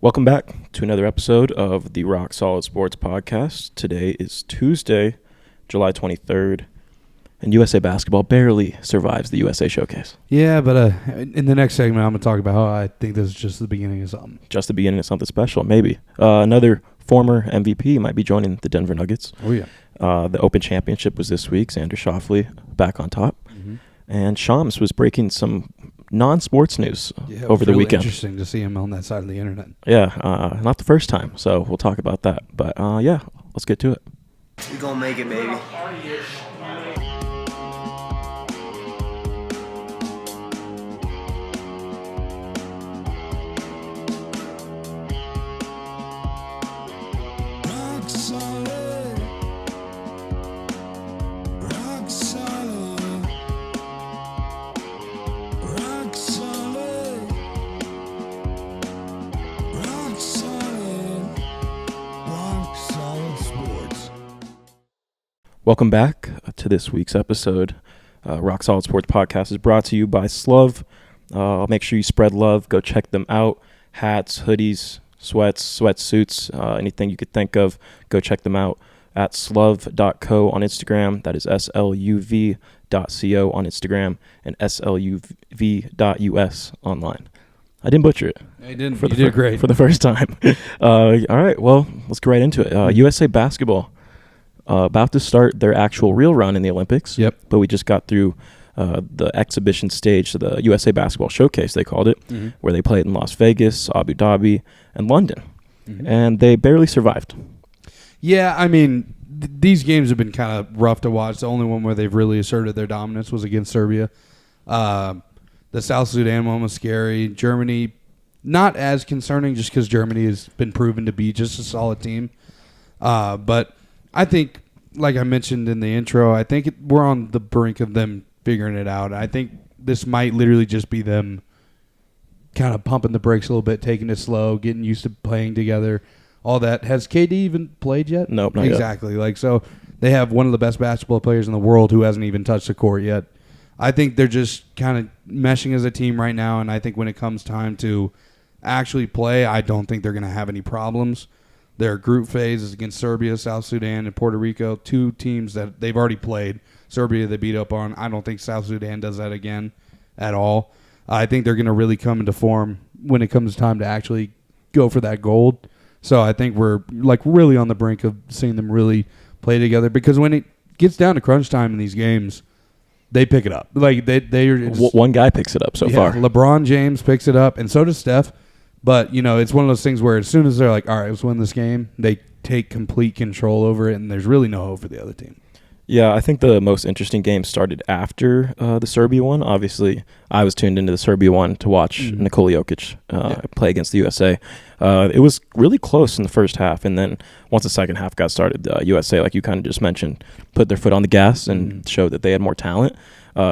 Welcome back to another episode of the Rock Solid Sports Podcast. Today is Tuesday, July 23rd, and USA Basketball barely survives the USA Showcase. Yeah, but in the next segment, I'm going to talk about how I think this is just the beginning of something. Just the beginning of something special, maybe. Another former MVP might be joining the Denver Nuggets. Oh, yeah. The Open Championship was this week. Xander Schauffele back on top. Mm-hmm. And Shams was breaking some non-sports news over the really weekend. Interesting to see him on that side of the internet. Yeah, not the first time, so we'll talk about that. But yeah, let's get to it. We gonna make it, baby. Rock solid. Rock solid. Rock solid. Rock solid. Rock solid sports. Welcome back to this week's episode. Rock Solid Sports Podcast is brought to you by Slove. Make sure you spread love. Go check them out. Hats, hoodies, sweats, sweatsuits, anything you could think of. Go check them out at sluv.co on Instagram. That is sluv.co on Instagram and sluv.us online. I didn't butcher it. You didn't. You did great. For the first time. All right, well, let's get right into it. USA Basketball about to start their actual real run in the Olympics. Yep. But we just got through the exhibition stage, the USA Basketball Showcase, they called it, where they played in Las Vegas, Abu Dhabi, and London. And they barely survived. Yeah, I mean, these games have been kind of rough to watch. The only one where they've really asserted their dominance was against Serbia. The South Sudan one was scary. Germany, not as concerning just because Germany has been proven to be just a solid team. But I think, like I mentioned in the intro, I think we're on the brink of them figuring it out. I think this might literally just be them kind of pumping the brakes a little bit, taking it slow, getting used to playing together, all that. Has KD even played yet? Nope, not yet. Exactly. So they have one of the best basketball players in the world who hasn't even touched the court yet. I think they're just kind of meshing as a team right now, and I think when it comes time to actually play, I don't think they're going to have any problems. Their group phase is against Serbia, South Sudan, and Puerto Rico, two teams that they've already played. Serbia they beat up on. I don't think South Sudan does that again at all. I think they're going to really come into form when it comes time to actually go for that gold. So I think we're really on the brink of seeing them really play together, because when it gets down to crunch time in these games, they pick it up. One guy picks it up so far. LeBron James picks it up, and so does Steph. But, it's one of those things where as soon as they're like, all right, let's win this game, they take complete control over it, and there's really no hope for the other team. Yeah, I think the most interesting game started after the Serbia one. Obviously, I was tuned into the Serbia one to watch Nikola Jokic play against the USA. It was really close in the first half, and then once the second half got started, USA, like you kind of just mentioned, put their foot on the gas and showed that they had more talent.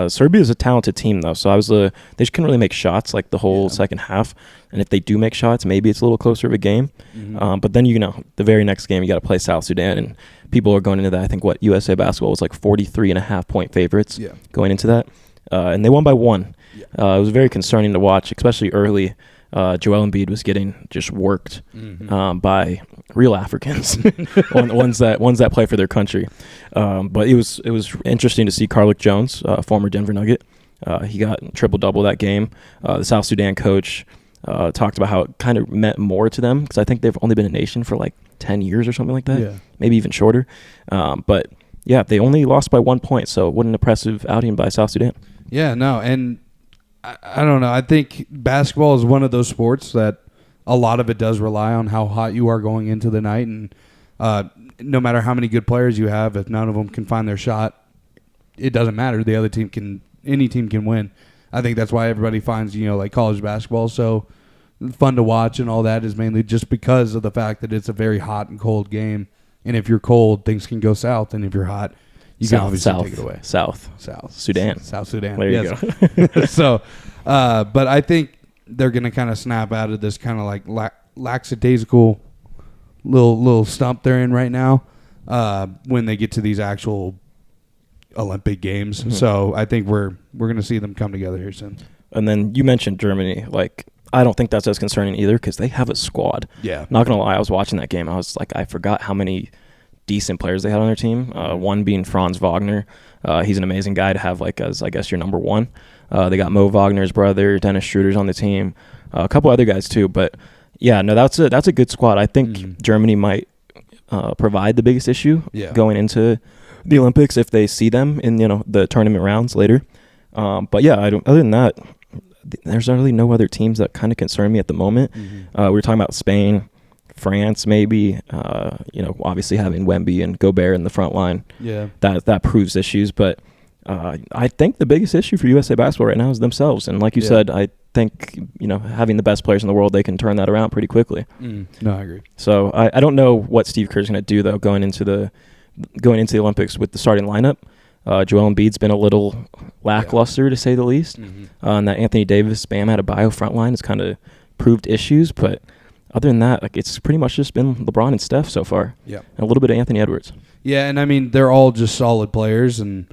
Serbia is a talented team, though, so they just couldn't really make shots like the whole second half. And if they do make shots, maybe it's a little closer of a game. But then, the very next game, you got to play South Sudan, and people are going into that. I think USA Basketball was like 43.5-point favorites going into that. And they won by 1. It was very concerning to watch, especially early. Joel Embiid was getting just worked by real Africans, ones that play for their country. But it was interesting to see Carlick Jones, former Denver Nugget. He got triple-double that game. The South Sudan coach talked about how it kind of meant more to them, because I think they've only been a nation for like 10 years or something like that, maybe even shorter. But, yeah, they only lost by 1 point, so what an impressive outing by South Sudan. Yeah, no, and I don't know. I think basketball is one of those sports that a lot of it does rely on how hot you are going into the night, and no matter how many good players you have, if none of them can find their shot, it doesn't matter. The other team any team can win. I think that's why everybody finds, like college basketball so fun to watch, and all that is mainly just because of the fact that it's a very hot and cold game. And if you're cold, things can go south, and if you're hot, you can obviously take it away. South Sudan. South Sudan. There you go. So, but I think they're going to kind of snap out of this kind of like lackadaisical little stump they're in right now when they get to these actual Olympic games. Mm-hmm. So I think we're going to see them come together here soon. And then you mentioned Germany. Like, I don't think that's as concerning either because they have a squad. Yeah. Not going to lie, I was watching that game. I was like, I forgot how many decent players they had on their team. One being Franz Wagner. He's an amazing guy to have like as, I guess, your number one. They got Mo Wagner's brother, Dennis Schroeder's on the team. A couple other guys too. But, yeah, no, that's a good squad. I think Germany might provide the biggest issue going into the Olympics if they see them in, the tournament rounds later. But, yeah, other than that, there's really no other teams that kind of concern me at the moment. We were talking about Spain, France, maybe. Obviously having Wemby and Gobert in the front line. Yeah, that proves issues. But I think the biggest issue for USA basketball right now is themselves. And like you said, I think having the best players in the world, they can turn that around pretty quickly. No, I agree. So I don't know what Steve Kerr's going to do though going into the Olympics with the starting lineup. Joel Embiid's been a little lackluster to say the least. And that Anthony Davis, Bam Adebayo front line has kind of proved issues. But other than that, like it's pretty much just been LeBron and Steph so far. Yeah, and a little bit of Anthony Edwards. Yeah, and I mean they're all just solid players, and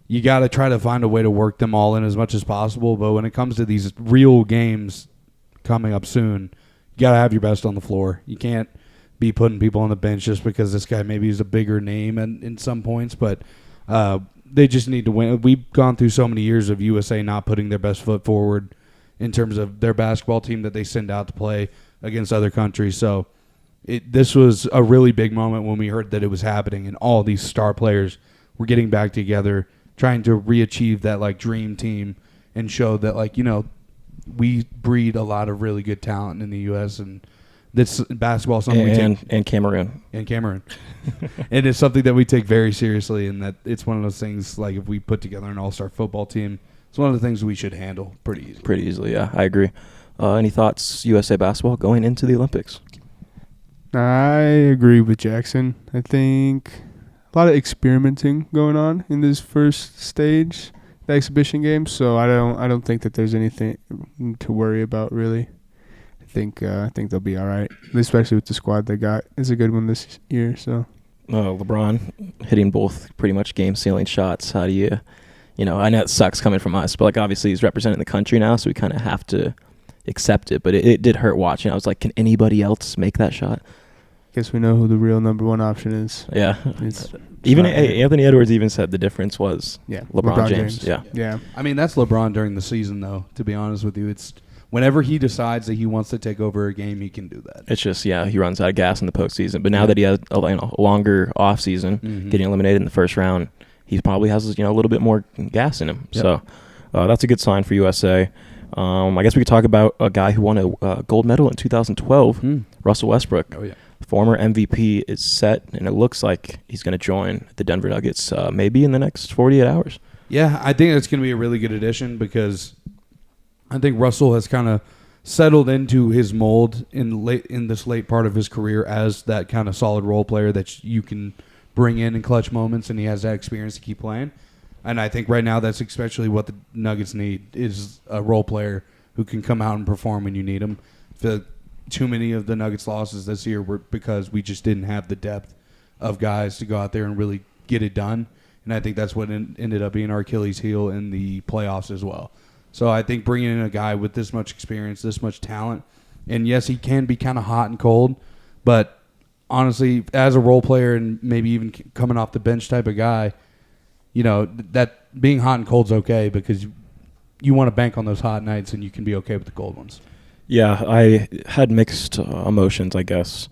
you got to try to find a way to work them all in as much as possible. But when it comes to these real games coming up soon, you got to have your best on the floor. You can't be putting people on the bench just because this guy maybe is a bigger name in some points, but they just need to win. We've gone through so many years of USA not putting their best foot forward in terms of their basketball team that they send out to play against other countries. So this was a really big moment when we heard that it was happening and all these star players were getting back together, trying to re-achieve that like dream team and show that we breed a lot of really good talent in the U.S. and this basketball is something we take and Cameroon. And it's something that we take very seriously, and that it's one of those things like if we put together an all-star football team, it's one of the things we should handle pretty easily. Yeah, I agree. Any thoughts, USA basketball going into the Olympics? I agree with Jackson. I think a lot of experimenting going on in this first stage, the exhibition games. So I don't think that there's anything to worry about really. I think they'll be all right, especially with the squad they got. It's a good one this year. So, LeBron hitting both pretty much game-sealing shots. How do you, I know it sucks coming from us, but like obviously he's representing the country now, so we kind of have to accept it. But it did hurt watching. I was like, can anybody else make that shot? Guess we know who the real number one option is. Yeah. Anthony Edwards even said the difference was LeBron James. Yeah. I mean, that's LeBron during the season, though, to be honest with you. It's whenever he decides that he wants to take over a game, he can do that. It's just, he runs out of gas in the postseason. But now that he has a longer offseason, getting eliminated in the first round, he probably has a little bit more gas in him. Yep. So that's a good sign for USA. I guess we could talk about a guy who won a gold medal in 2012, Russell Westbrook. Oh, yeah. Former MVP is set, and it looks like he's going to join the Denver Nuggets maybe in the next 48 hours. Yeah, I think it's going to be a really good addition because I think Russell has kind of settled into his mold in this late part of his career as that kind of solid role player that you can bring in clutch moments, and he has that experience to keep playing. And I think right now that's especially what the Nuggets need is a role player who can come out and perform when you need him. Too many of the Nuggets' losses this year were because we just didn't have the depth of guys to go out there and really get it done. And I think that's what ended up being our Achilles heel in the playoffs as well. So I think bringing in a guy with this much experience, this much talent, and yes, he can be kind of hot and cold, but honestly, as a role player and maybe even coming off the bench type of guy, that being hot and cold's okay because you want to bank on those hot nights and you can be okay with the cold ones. Yeah, I had mixed emotions, I guess,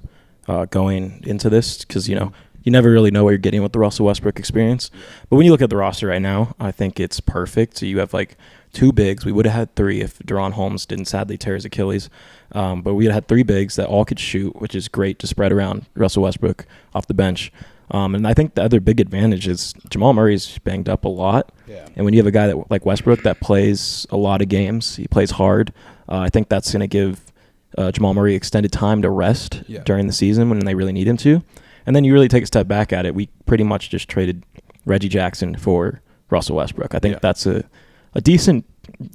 going into this because, you never really know what you're getting with the Russell Westbrook experience. But when you look at the roster right now, I think it's perfect. So you have like two bigs. We would have had three if D'Shawn Holmes didn't sadly tear his Achilles. But we had three bigs that all could shoot, which is great to spread around Russell Westbrook off the bench. And I think the other big advantage is Jamal Murray's banged up a lot. Yeah. And when you have a guy like Westbrook that plays a lot of games, he plays hard, I think that's going to give Jamal Murray extended time to rest during the season when they really need him to. And then you really take a step back at it. We pretty much just traded Reggie Jackson for Russell Westbrook. I think that's a decent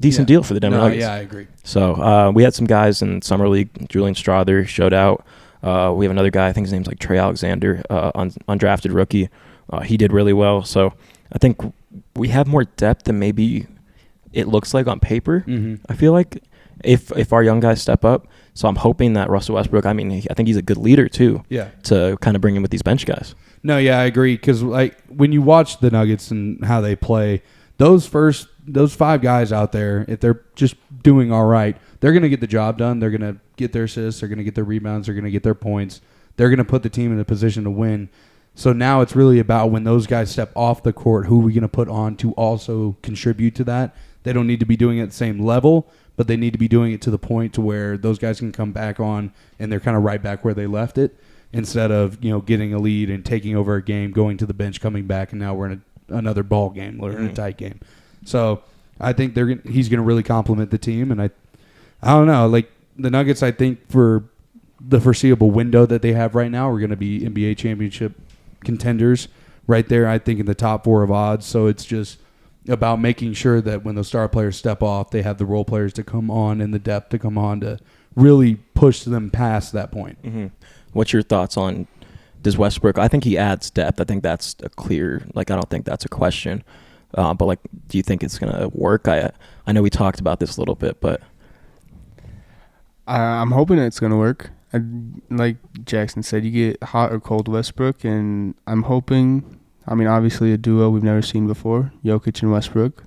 deal for the Denver Nuggets. Yeah, I agree. So we had some guys in Summer League. Julian Strother showed out. We have another guy, I think his name's like Trey Alexander, undrafted rookie. He did really well. So I think we have more depth than maybe it looks like on paper. I feel like if our young guys step up. So I'm hoping that Russell Westbrook, I mean, I think he's a good leader too. Yeah. To kind of bring in with these bench guys. No, yeah, I agree. Because like when you watch the Nuggets and how they play, those 5 guys out there, if they're just doing all right, they're going to get the job done. They're going to get their assists. They're going to get their rebounds. They're going to get their points. They're going to put the team in a position to win. So now it's really about when those guys step off the court, who are we going to put on to also contribute to that? They don't need to be doing it at the same level, but they need to be doing it to the point to where those guys can come back on and they're kind of right back where they left it, instead of getting a lead and taking over a game, going to the bench, coming back, and now we're in another ball game or in a tight game. So I think he's going to really complement the team, and I don't know, like the Nuggets, I think for the foreseeable window that they have right now, we're going to be NBA championship contenders right there, I think, in the top 4 of odds. So it's just about making sure that when those star players step off, they have the role players to come on and the depth to come on to really push them past that point. Mm-hmm. What's your thoughts on, does Westbrook, I think he adds depth. I think that's a clear, I don't think that's a question. But do you think it's going to work? I know we talked about this a little bit, but I'm hoping it's going to work. Like Jackson said, you get hot or cold Westbrook, and I'm hoping, obviously a duo we've never seen before, Jokic and Westbrook.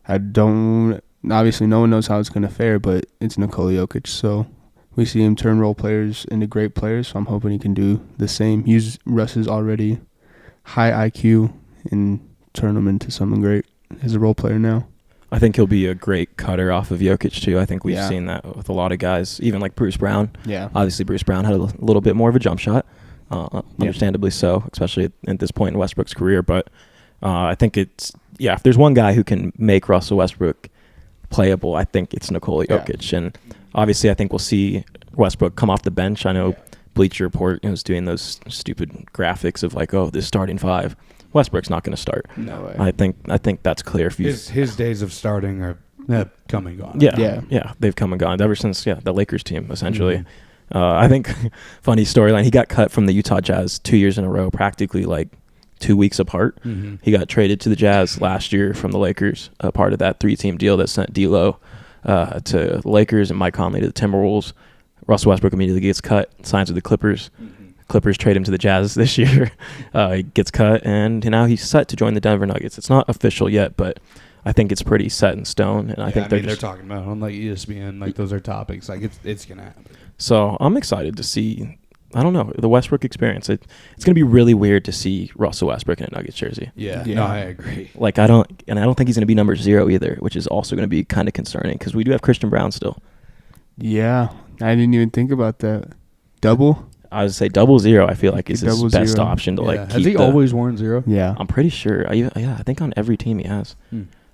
Obviously no one knows how it's going to fare, but it's Nikola Jokic, so we see him turn role players into great players, so I'm hoping he can do the same. Use Russ's already high IQ and turn him into something great as a role player now. I think he'll be a great cutter off of Jokic too. I think we've seen that with a lot of guys, even like Bruce Brown. Yeah. Obviously, Bruce Brown had a little bit more of a jump shot, understandably so, especially at this point in Westbrook's career. But I think if there's one guy who can make Russell Westbrook playable, I think it's Nikola Jokic. And obviously, I think we'll see Westbrook come off the bench. I know Bleacher Report was doing those stupid graphics of this starting 5. Westbrook's not going to start. No way. I think that's clear. If His days of starting are come and gone. Yeah, they've come and gone ever since the Lakers team essentially. Mm-hmm. I think funny storyline. He got cut from the Utah Jazz 2 years in a row, practically 2 weeks apart. Mm-hmm. He got traded to the Jazz last year from the Lakers, part of that 3-team deal that sent D'Lo to the Lakers and Mike Conley to the Timberwolves. Russell Westbrook immediately gets cut, signs with the Clippers. Mm-hmm. Clippers trade him to the Jazz this year. He gets cut, and now he's set to join the Denver Nuggets. It's not official yet, but I think it's pretty set in stone. And I think they're talking about it on ESPN. Those are topics. It's gonna happen. So I'm excited to see. I don't know, the Westbrook experience. It's gonna be really weird to see Russell Westbrook in a Nuggets jersey. Yeah. No, I agree. I don't think he's gonna be number 0 either, which is also gonna be kind of concerning because we do have Christian Brown still. Yeah, I didn't even think about that. Double. I would say 00. I feel like is his best 0. Option to keep. Has he always worn 0? Yeah, I'm pretty sure. I think on every team he has.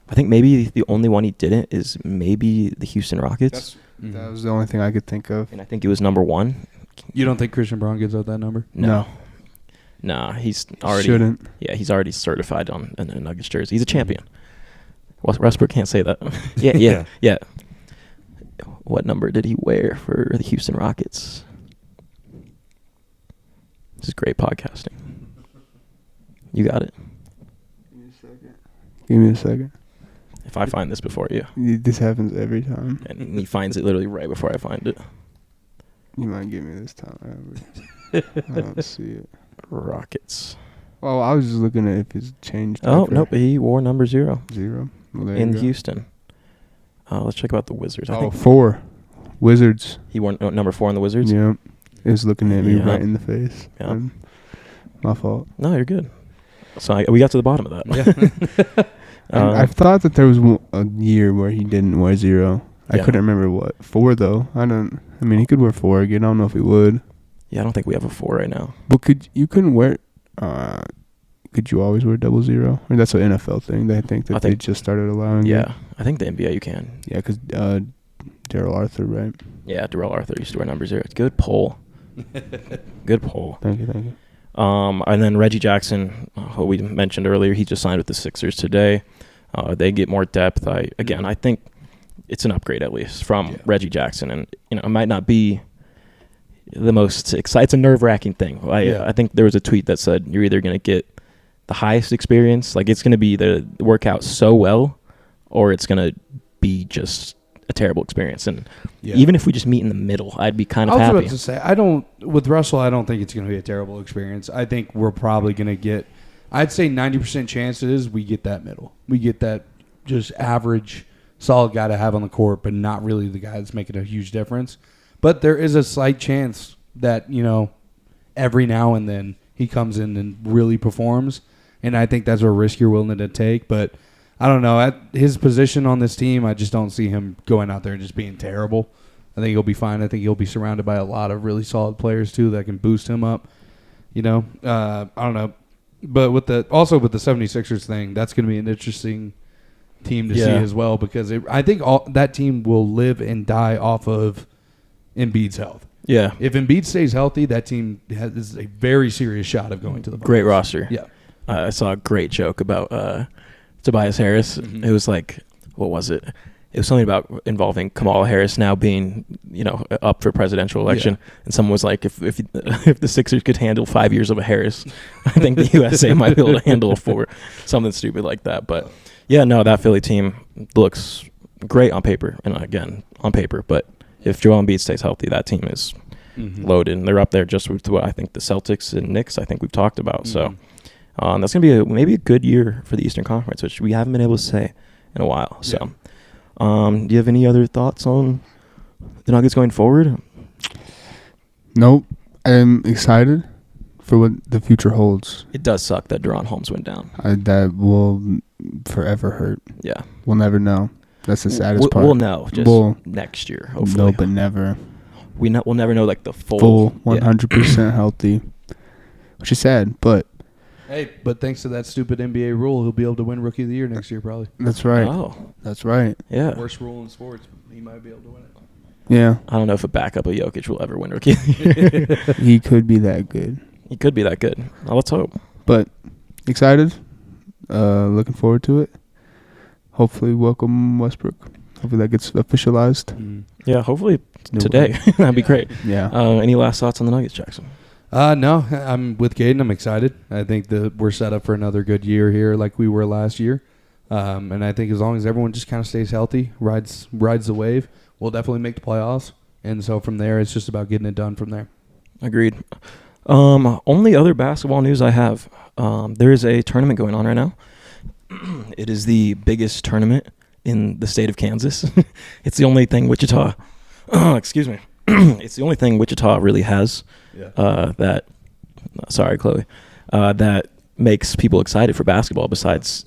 I think maybe the only one he didn't is maybe the Houston Rockets. That was the only thing I could think of. And I think he was number 1. You don't think Christian Brown gives out that number? No. Nah, he's already shouldn't. Yeah, he's already certified on a Nuggets jersey. He's a champion. Westbrook can't say that. Yeah. What number did he wear for the Houston Rockets? This is great podcasting. You got it. Give me a second. If I find this before you. This happens every time. And he finds it literally right before I find it. You might give me this time. I don't see it. Rockets. Well, I was just looking at if it's changed. Oh, nope. He wore number 0. 0. Well, in Houston. Let's check about the Wizards. I think 4. Wizards. He wore number 4 in the Wizards? Yep. It was looking at me right in the face. Yeah. My fault. No, you're good. So we got to the bottom of that. Yeah. I thought that there was a year where he didn't wear 0. I couldn't remember what. 4 though. He could wear 4 again. I don't know if he would. Yeah, I don't think we have a 4 right now. But could you always wear 00? Or that's an NFL thing. They think that they just started allowing it. Yeah, I think the NBA you can. Yeah, because Daryl Arthur, right? Yeah, Daryl Arthur used to wear number 0. Good poll. Good poll. Thank you. And then Reggie Jackson, who we mentioned earlier, he just signed with the Sixers today. They get more depth. I think it's an upgrade at least from Reggie Jackson, and it might not be the most exciting. It's a nerve-wracking thing. I think there was a tweet that said you're either going to get the highest experience, it's going to be the workout so well, or it's going to be just a terrible experience. And Yeah. even if we just meet in the middle, I'd be kind of I was happy. about to say, with Russell, I don't think it's going to be a terrible experience. I think we're probably going to get, I'd say 90% chances we get that middle. We get that just average, solid guy to have on the court, but not really the guy that's making a huge difference. But there is a slight chance that, every now and then he comes in and really performs. And I think that's a risk you're willing to take. But I don't know. At his position on this team, I just don't see him going out there and just being terrible. I think he'll be fine. I think he'll be surrounded by a lot of really solid players, too, that can boost him up. I don't know. But with the 76ers thing, that's going to be an interesting team to see as well, because I think that team will live and die off of Embiid's health. Yeah. If Embiid stays healthy, that team has a very serious shot of going to the finals. Great roster. Yeah. I saw a great joke about Tobias Harris. Mm-hmm. It was like, what was it? It was something about involving Kamala Harris now being, up for presidential election. Yeah. And someone was like, if the Sixers could handle 5 years of a Harris, I think the USA might be able to handle for something stupid like that. But yeah, no, that Philly team looks great on paper, and again on paper. But if Joel Embiid stays healthy, that team is loaded, and they're up there just with what I think the Celtics and Knicks I think we've talked about. So that's gonna be maybe a good year for the Eastern Conference, which we haven't been able to say in a while. So, do you have any other thoughts on the Nuggets going forward? Nope. I'm excited for what the future holds. It does suck that Deron Holmes went down. That will forever hurt. Yeah, We'll never know. That's the saddest part. We'll know just next year. Hopefully, No, but never. We'll never know like the Full 100% healthy, which is sad, but Hey, but thanks to that stupid NBA rule, he'll be able to win Rookie of the Year next year probably. that's right. Oh, That's right. yeah. Worst rule in sports, he might be able to win it. Yeah, I don't know if a backup of Jokic will ever win Rookie of the Year. he could be that good. He could be that good. Well, let's hope. But excited. Looking forward to it. Hopefully, welcome Westbrook. Hopefully that gets officialized. Yeah, hopefully No today. That'd be great. Yeah. Any last thoughts on the Nuggets, Jackson? No, I'm with Caden. I'm excited. I think that we're set up for another good year here like we were last year. And I think as long as everyone just kind of stays healthy, rides the wave, we'll definitely make the playoffs. And so from there, it's just about getting it done from there. Agreed. Only other basketball news I have. There is a tournament going on right now. It is the biggest tournament in the state of Kansas. It's the only thing Wichita excuse me. It's the only thing Wichita really has that makes people excited for basketball besides,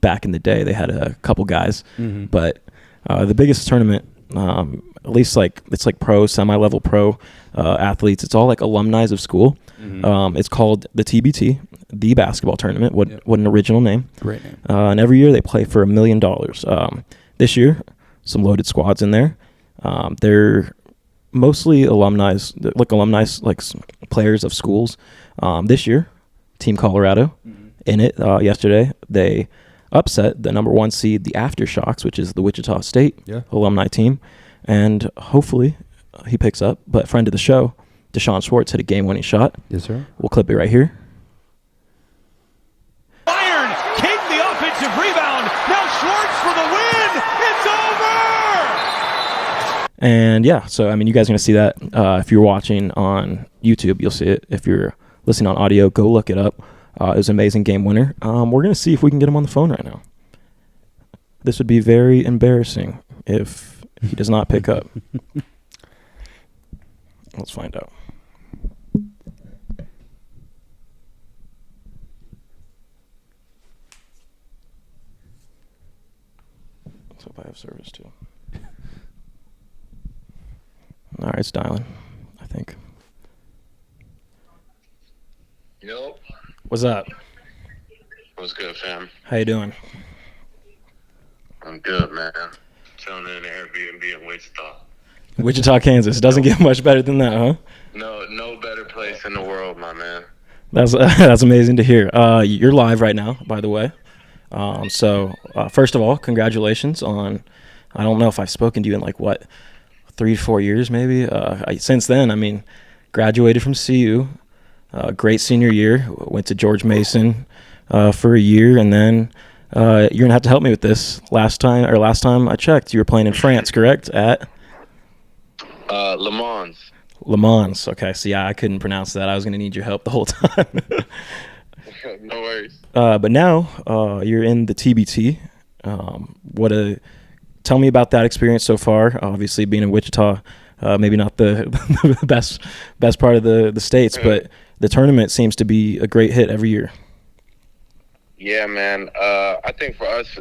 back in the day they had a couple guys. But the biggest tournament, at least it's like pro, semi-level pro athletes. It's all like alumni of school. It's called the TBT, the basketball tournament. What an original name. Great name. And every year they play for $1 million. This year, some loaded squads in there. They're mostly alumni, like players of schools. This year, Team Colorado in it yesterday. They upset the number 1 seed, the Aftershocks, which is the Wichita State alumni team. And hopefully he picks up. But friend of the show, D'Shawn Schwartz, hit a game-winning shot. Yes, sir. We'll clip it right here. Iron, King the offensive rebound. Now Schwartz for the win. It's over. And yeah, so you guys are gonna see that. If you're watching on YouTube, you'll see it. If you're listening on audio, go look it up. It was an amazing game winner. We're gonna see if we can get him on the phone right now. This would be very embarrassing if he does not pick up. Let's find out. Let's hope I have service too. All right, it's dialing, I think. Yo, What's up? what's good, fam? How you doing? I'm good, man. Chilling in an Airbnb in Wichita. Wichita, Kansas. Doesn't get much better than that, huh? No better place in the world, my man. That's amazing to hear. You're live right now, by the way. So first of all, congratulations on. I don't know if I've spoken to you in 3 to 4 years, maybe. Since then, graduated from CU. Great senior year. Went to George Mason for a year, and then You're gonna have to help me with this. Last time I checked, you were playing in France, correct? At Le Mans. Le Mans. Okay, so yeah, I couldn't pronounce that. I was gonna need your help the whole time. No worries. But now you're in the TBT. Tell me about that experience so far. Obviously, being in Wichita, maybe not the best part of the states, but the tournament seems to be a great hit every year. Yeah, man. I think for us,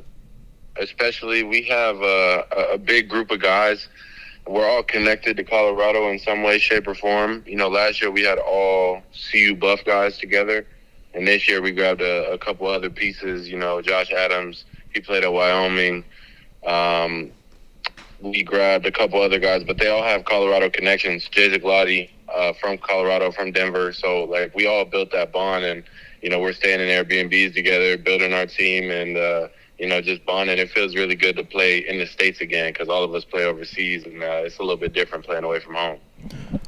especially, we have a big group of guys. We're all connected to Colorado in some way, shape, or form. Last year we had all CU Buff guys together, and this year we grabbed a couple other pieces. Josh Adams, he played at Wyoming. We grabbed a couple other guys, but they all have Colorado connections. Jay Zaglotti from Colorado, from Denver. So, we all built that bond, and, we're staying in Airbnbs together, building our team, and, just bonding. It feels really good to play in the States again because all of us play overseas, and it's a little bit different playing away from home.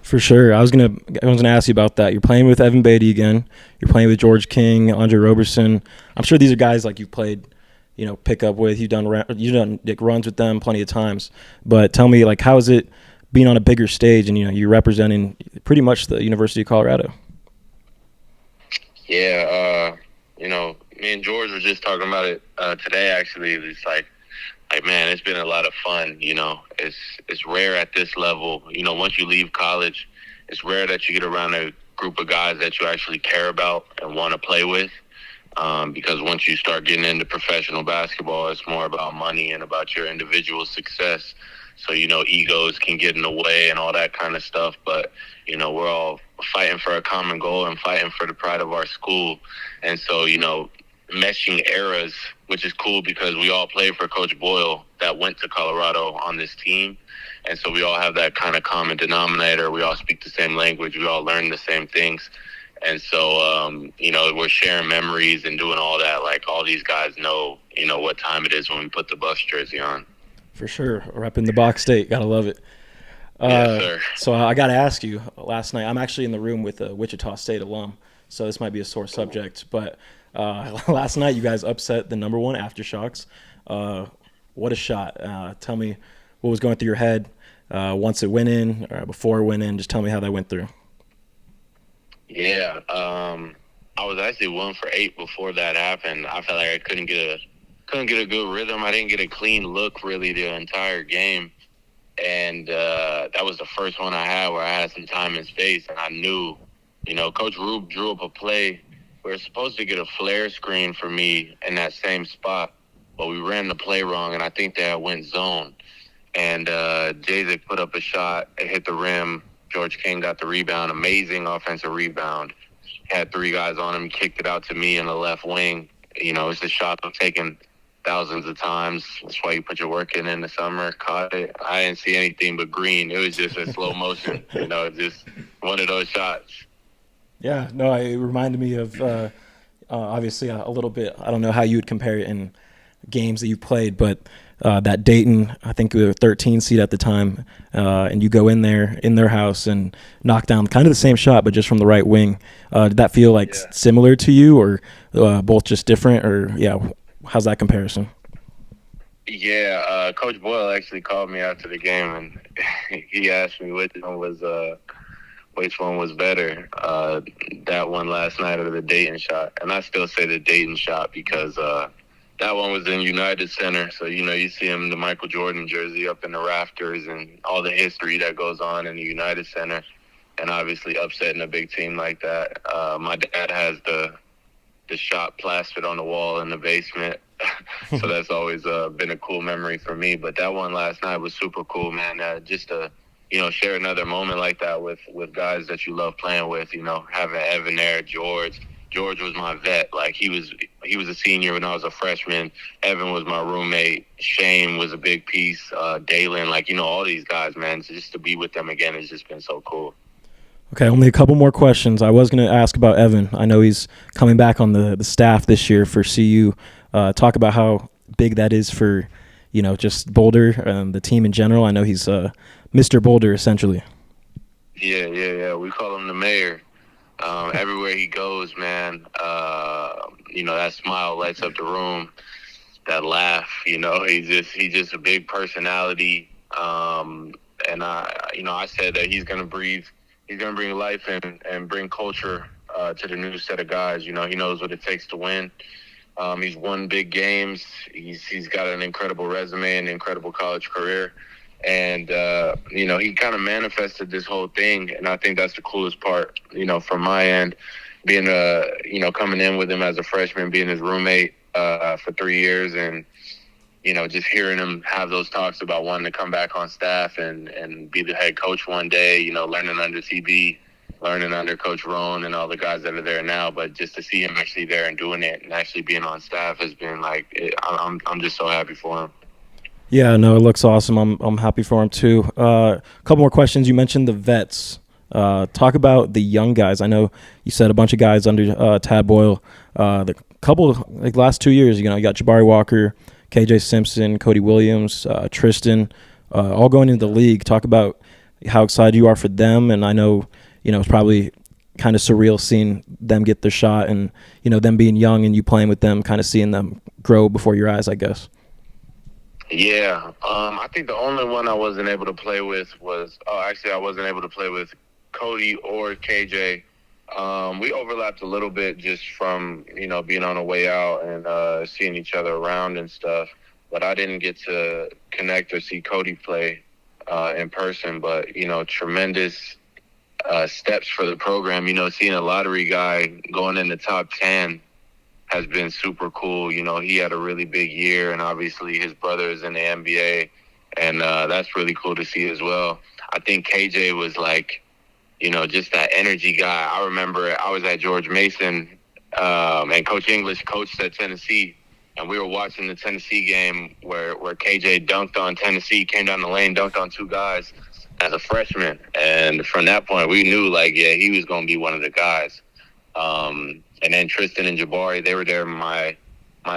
For sure. I was gonna ask you about that. You're playing with Evan Beatty again. You're playing with George King, Andre Roberson. I'm sure these are guys you've played, pick up with. You've done runs with them plenty of times. But tell me, how is it being on a bigger stage and you're representing pretty much the University of Colorado? Yeah, me and George were just talking about it today. Actually, it's man, it's been a lot of fun. It's rare at this level. Once you leave college, it's rare that you get around a group of guys that you actually care about and want to play with. Because once you start getting into professional basketball, it's more about money and about your individual success. So, egos can get in the way and all that kind of stuff. But, we're all fighting for a common goal and fighting for the pride of our school. And so, meshing eras, which is cool because we all played for Coach Boyle that went to Colorado on this team. And so we all have that kind of common denominator. We all speak the same language. We all learn the same things. And so, we're sharing memories and doing all that. All these guys know, what time it is when we put the Buffs jersey on. For sure. Repping the Box State. Gotta love it. Yes, sir. So I got to ask you, last night, I'm actually in the room with a Wichita State alum, so this might be a sore subject. But last night, you guys upset the number one Aftershocks. What a shot. Tell me what was going through your head once it went in, or before it went in. Just tell me how that went through. Yeah, I was actually 1 for 8 before that happened. I felt like I couldn't get a good rhythm. I didn't get a clean look really the entire game, and that was the first one I had where I had some time and space, and I knew, Coach Rube drew up a play. We were supposed to get a flare screen for me in that same spot, but we ran the play wrong, and I think that went zone. And Jay put up a shot, it hit the rim. George King got the rebound, amazing offensive rebound. Had 3 guys on him, kicked it out to me in the left wing. It's a shot I've taken thousands of times. That's why you put your work in the summer. Caught it. I didn't see anything but green. It was just a slow motion, just one of those shots. Yeah, no, it reminded me of obviously a little bit. I don't know how you would compare it in games that you've played, but that Dayton, I think we were 13 seed at the time, and you go in there in their house and knock down kind of the same shot, but just from the right wing. Did that feel similar to you, or both just different, or how's that comparison? Yeah, Coach Boyle actually called me after the game, and he asked me which one was better, that one last night or the Dayton shot. And I still say the Dayton shot because that one was in United Center. So, you see him in the Michael Jordan jersey up in the rafters and all the history that goes on in the United Center. And obviously upsetting a big team like that. My dad has the shot plastered on the wall in the basement. So that's always been a cool memory for me. But that one last night was super cool, man. Just to, share another moment like that with guys that you love playing with, having Evan there, George. George was my vet. He was a senior when I was a freshman. Evan was my roommate. Shane was a big piece. Dalen, all these guys, man. So just to be with them again has just been so cool. Okay, only a couple more questions. I was going to ask about Evan. I know he's coming back on the staff this year for CU. Talk about how big that is for, just Boulder and the team in general. I know he's Mr. Boulder, essentially. Yeah. We call him the mayor. Everywhere he goes, man, that smile lights up the room. that laugh. He's just a big personality. And I said that he's gonna bring life and bring culture to the new set of guys. He knows what it takes to win. He's won big games. He's got an incredible resume and incredible college career. And, he kind of manifested this whole thing. And I think that's the coolest part, from my end, being, coming in with him as a freshman, being his roommate for 3 years, and, just hearing him have those talks about wanting to come back on staff and be the head coach one day, learning under TB, learning under Coach Roan and all the guys that are there now. But just to see him actually there and doing it and actually being on staff has been I'm just so happy for him. Yeah, no, it looks awesome. I'm happy for him too. A couple more questions. You mentioned the vets. Talk about the young guys. I know you said a bunch of guys under Tad Boyle. The couple last 2 years, you got Jabari Walker, KJ Simpson, Cody Williams, Tristan, all going into the league. Talk about how excited you are for them. And I know, it's probably kind of surreal seeing them get their shot and, them being young and you playing with them, kind of seeing them grow before your eyes, I guess. Yeah. I think the only one I wasn't able to play with I wasn't able to play with Cody or KJ. We overlapped a little bit just from, being on the way out and seeing each other around and stuff. But I didn't get to connect or see Cody play in person. But, tremendous steps for the program. Seeing a lottery guy going in the top 10 has been super cool. He had a really big year, and obviously his brother is in the NBA, and that's really cool to see as well. I think KJ was just that energy guy. I remember I was at George Mason, and Coach English coached at Tennessee, and we were watching the Tennessee game where KJ dunked on Tennessee, came down the lane, dunked on two guys as a freshman. And from that point, we knew, he was going to be one of the guys. And then Tristan and Jabari, they were there my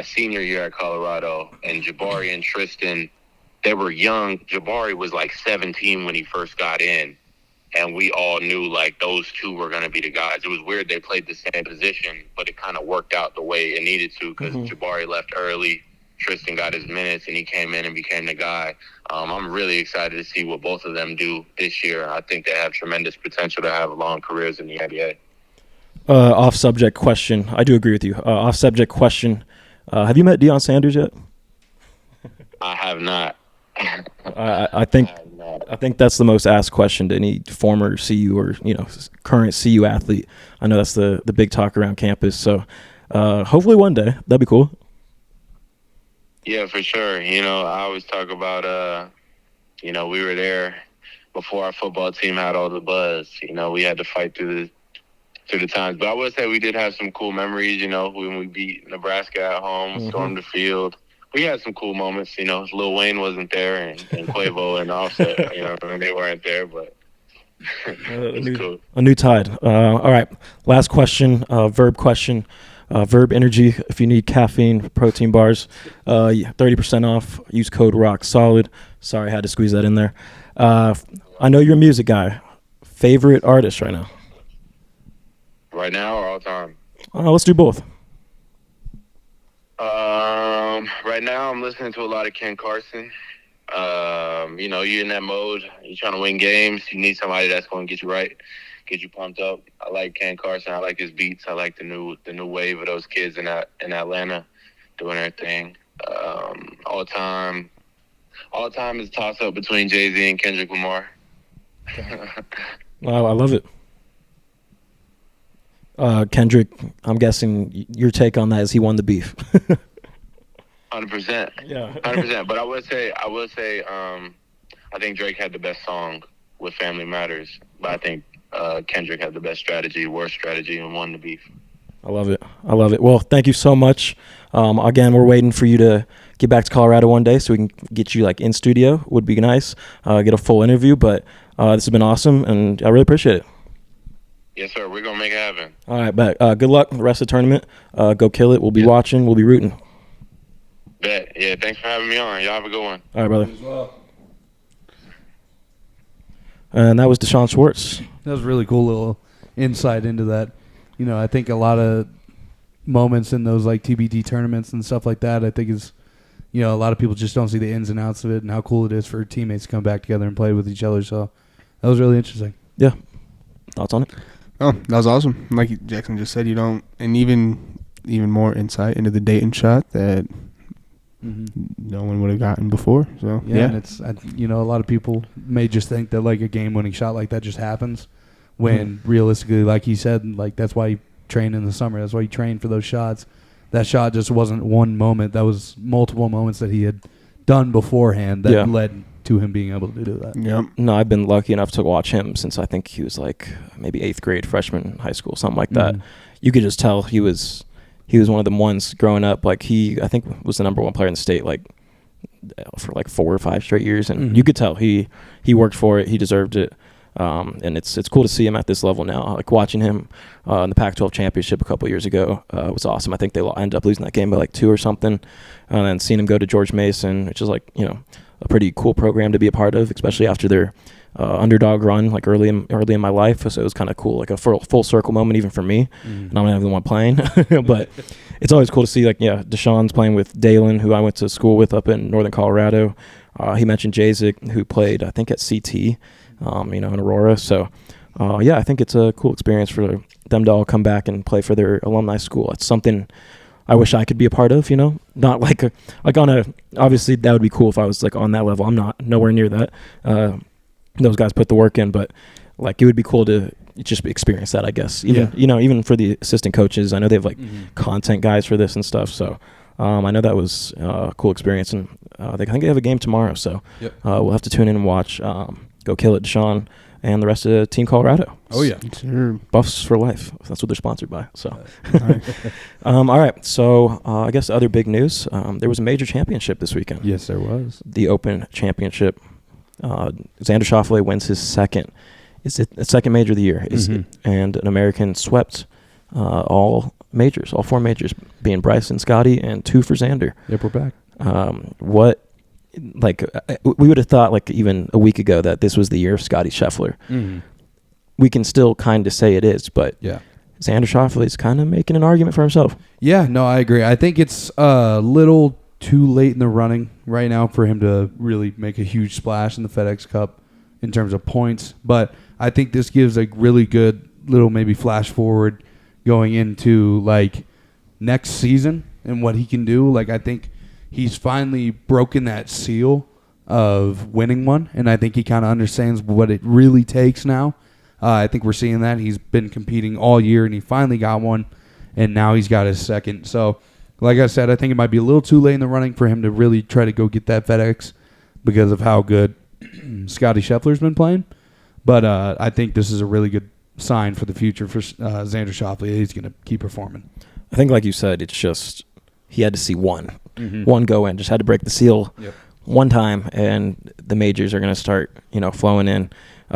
senior year at Colorado. And Jabari and Tristan, they were young. Jabari was 17 when he first got in. And we all knew, those two were going to be the guys. It was weird they played the same position, but it kind of worked out the way it needed to because Jabari left early. Tristan got his minutes, and he came in and became the guy. I'm really excited to see what both of them do this year. I think they have tremendous potential to have long careers in the NBA. Off-subject question. I do agree with you. Off-subject question. Have you met Deion Sanders yet? I have not. I think that's the most asked question to any former CU or current CU athlete. I know that's the big talk around campus. So hopefully one day that'd be cool. Yeah, for sure. I always talk about we were there before our football team had all the buzz. We had to fight through the times. But I would say we did have some cool memories. When we beat Nebraska at home, stormed the field. We had some cool moments, Lil Wayne wasn't there and Quavo and Offset, they weren't there, but it was cool. A new tide. All right, last question, Verb question. Verb Energy, if you need caffeine, protein bars, 30% off. Use code ROCKSOLID. Sorry, I had to squeeze that in there. I know you're a music guy. Favorite artist right now? Right now or all time? Let's do both. Right now I'm listening to a lot of Ken Carson. You're in that mode. You're trying to win games. You need somebody that's going to get you right, get you pumped up. I like Ken Carson. I like his beats. I like the new wave of those kids in Atlanta doing their thing. All time is a toss up between Jay-Z and Kendrick Lamar. Wow, I love it. Kendrick, I'm guessing your take on that is he won the beef. 100%. Yeah. 100%. But I will say, I think Drake had the best song with Family Matters. But I think Kendrick had the best strategy, worst strategy, and won the beef. I love it. Well, thank you so much. Again, we're waiting for you to get back to Colorado one day so we can get you in studio. Would be nice. Get a full interview. But this has been awesome, and I really appreciate it. Yes, sir. We're going to make it happen. All right, bet. Good luck with the rest of the tournament. Go kill it. We'll be watching. We'll be rooting. Bet. Yeah, thanks for having me on. Y'all have a good one. All right, brother. And that was D'Shawn Schwartz. That was a really cool little insight into that. I think a lot of moments in those TBT tournaments and stuff like that, I think is a lot of people just don't see the ins and outs of it and how cool it is for teammates to come back together and play with each other. So that was really interesting. Yeah. Thoughts on it? Oh, that was awesome. Like Jackson just said, and even more insight into the Dayton shot that no one would have gotten before. So yeah. And it's a lot of people may just think that like a game-winning shot like that just happens when realistically, like he said, like that's why you train in the summer. That's why you train for those shots. That shot just wasn't one moment. That was multiple moments that he had done beforehand that led to him being able to do that. Yep. No, I've been lucky enough to watch him since I think he was like maybe 8th grade, freshman in high school, something like that. You could just tell he was one of the ones growing up. Like I think was the number 1 player in the state like for like 4 or 5 straight years, and you could tell he worked for it. He deserved it. And it's cool to see him at this level now. Like watching him in the Pac-12 championship a couple years ago was awesome. I think they ended up losing that game by like 2 or something. And then seeing him go to George Mason, which is like a pretty cool program to be a part of, especially after their underdog run like early in my life. So it was kind of cool, like a full circle moment even for me. And I'm not even the one playing, but it's always cool to see like D'Shawn's playing with Dalen, who I went to school with up in Northern Colorado. He mentioned Jazik, who played I think at CT. In Aurora. So, I think it's a cool experience for them to all come back and play for their alumni school. It's something I wish I could be a part of, not like obviously that would be cool if I was like on that level. I'm not nowhere near that. Those guys put the work in, but like it would be cool to just experience that, I guess. Even for the assistant coaches, I know they have like content guys for this and stuff. So, I know that was a cool experience, and I think they have a game tomorrow. So, we'll have to tune in and watch. Go kill it, D'Shawn, and the rest of Team Colorado. Oh, yeah. Sure. Buffs for life. That's what they're sponsored by. So, all right. So, I guess other big news. There was a major championship this weekend. Yes, there was. The Open Championship. Xander Schauffele wins his second. Is it the second major of the year? And an American swept all 4 majors, being Bryson, Scotty, and 2 for Xander. Yep, we're back. We would have thought like even a week ago that this was the year of Scotty Scheffler. We can still kind of say it is, but Xander Schauffele is kind of making an argument for himself. Yeah, no, I agree. I think it's a little too late in the running right now for him to really make a huge splash in the FedEx Cup in terms of points, but I think this gives a really good little maybe flash forward going into like next season and what he can do. Like I think he's finally broken that seal of winning one, and I think he kind of understands what it really takes now. I think we're seeing that. He's been competing all year, and he finally got one, and now he's got his second. So, like I said, I think it might be a little too late in the running for him to really try to go get that FedEx because of how good Scotty Scheffler's been playing. But I think this is a really good sign for the future for Xander Schauffele. He's going to keep performing. I think, like you said, it's just he had to see one go in, just had to break the seal one time, and the majors are going to start, flowing in.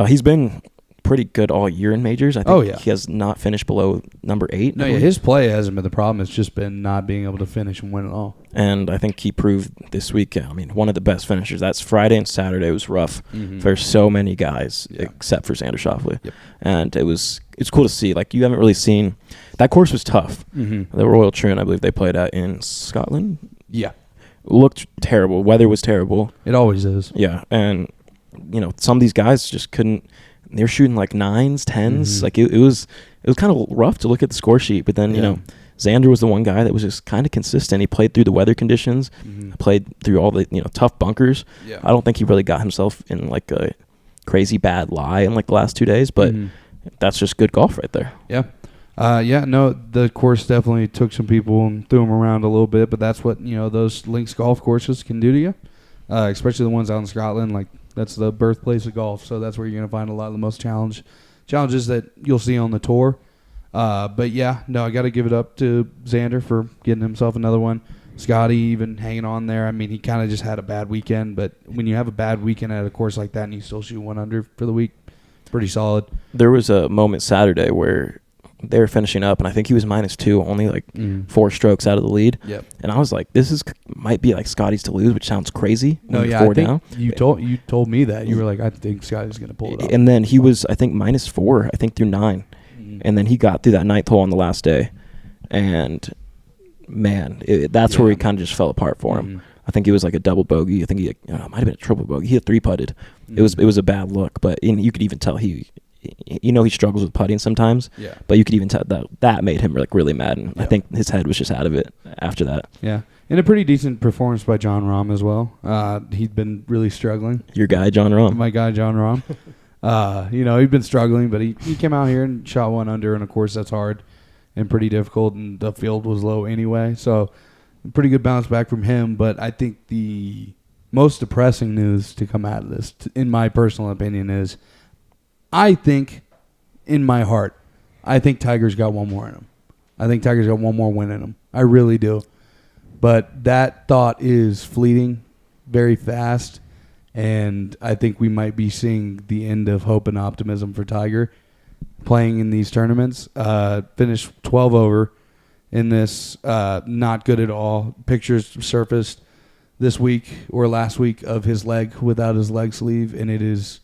He's been pretty good all year in majors. I think he has not finished below number 8. No, his play hasn't been the problem. It's just been not being able to finish and win at all. And I think he proved this week, one of the best finishers. That's Friday and Saturday was rough for so many guys except for Xander Schauffele. And it's cool to see. Like, you haven't really seen – that course was tough. The Royal Troon, I believe they played at in Scotland. Yeah. Looked terrible. Weather was terrible. It always is. Yeah. And, some of these guys just couldn't – they were shooting like 9s, 10s. Like it was kind of rough to look at the score sheet. But then, Xander was the one guy that was just kind of consistent. He played through the weather conditions, played through all the, tough bunkers. Yeah. I don't think he really got himself in like a crazy bad lie in like the last 2 days, but that's just good golf right there. Yeah. The course definitely took some people and threw them around a little bit, but that's what, those links golf courses can do to you, especially the ones out in Scotland. Like, that's the birthplace of golf, so that's where you're going to find a lot of the most challenges that you'll see on the tour. I got to give it up to Xander for getting himself another one. Scotty even hanging on there. He kind of just had a bad weekend, but when you have a bad weekend at a course like that and you still shoot 1 under for the week, it's pretty solid. There was a moment Saturday where they were finishing up, and I think he was -2, only like 4 strokes out of the lead. Yep. And I was like, this might be like Scotty's to lose, which sounds crazy. No, yeah, I think you told me that. You were like, I think Scotty's going to pull it off. And then he was, I think, -4, I think through 9. And then he got through that 9th hole on the last day. And, man, that's where he kind of just fell apart for him. I think it was like a double bogey. I think he might have been a triple bogey. He had 3-putted. It was a bad look, but you could even tell he struggles with putting sometimes. Yeah. But you could even tell that made him like really mad, and I think his head was just out of it after that. Yeah. And a pretty decent performance by John Rahm as well. He'd been really struggling. Your guy, John Rahm. My guy, John Rahm. He'd been struggling, but he came out here and shot 1 under, and of course that's hard and pretty difficult, and the field was low anyway. So pretty good bounce back from him. But I think the most depressing news to come out of this, in my personal opinion, is I think in my heart, I think Tiger's got one more in him. I think Tiger's got one more win in him. I really do. But that thought is fleeting very fast, and I think we might be seeing the end of hope and optimism for Tiger playing in these tournaments. Finished 12 over in this, not good at all. Pictures surfaced this week or last week of his leg without his leg sleeve, and it is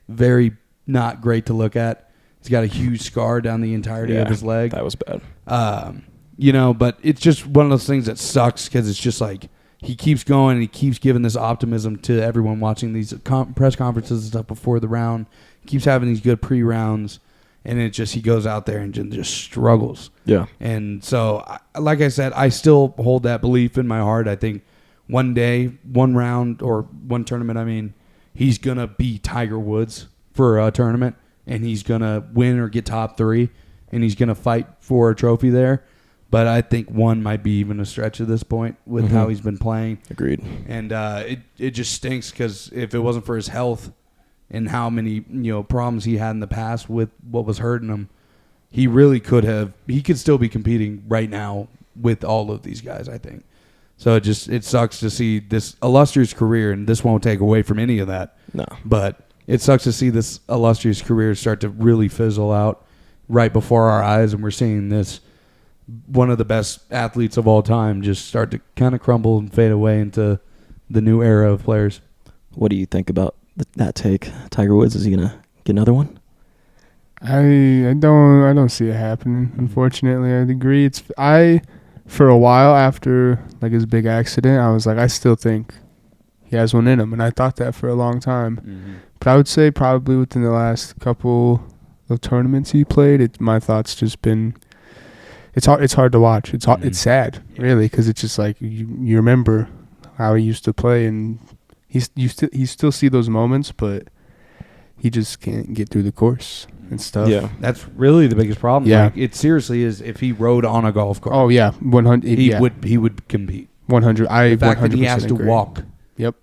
very not great to look at. He's got a huge scar down the entirety of his leg. That was bad. But it's just one of those things that sucks because it's just like he keeps going and he keeps giving this optimism to everyone watching these press conferences and stuff before the round. He keeps having these good pre-rounds, and it just he goes out there and just struggles. Yeah. And so, like I said, I still hold that belief in my heart. I think one day, one round, or one tournament, he's going to be Tiger Woods for a tournament, and he's going to win or get top 3, and he's going to fight for a trophy there. But I think one might be even a stretch at this point with how he's been playing. Agreed. And it just stinks because if it wasn't for his health and how many problems he had in the past with what was hurting him, he really could still be competing right now with all of these guys, I think. So it sucks to see this illustrious career, and this won't take away from any of that. No. But it sucks to see this illustrious career start to really fizzle out right before our eyes, and we're seeing this one of the best athletes of all time just start to kind of crumble and fade away into the new era of players. What do you think about that take? Tiger Woods, is he gonna get another one? I don't see it happening. Unfortunately, I agree. For a while after like his big accident, I was like, I still think he has one in him, and I thought that for a long time. Mm-hmm. But I would say probably within the last couple of tournaments he played, my thoughts just been. It's hard to watch. It's sad, really, because it's just like you remember how he used to play, and you still see those moments, but he just can't get through the course and stuff. Yeah, that's really the biggest problem. Yeah, like, it seriously is. If he rode on a golf cart, oh yeah, 100. He would compete. 100. The fact that he has to walk. Yep.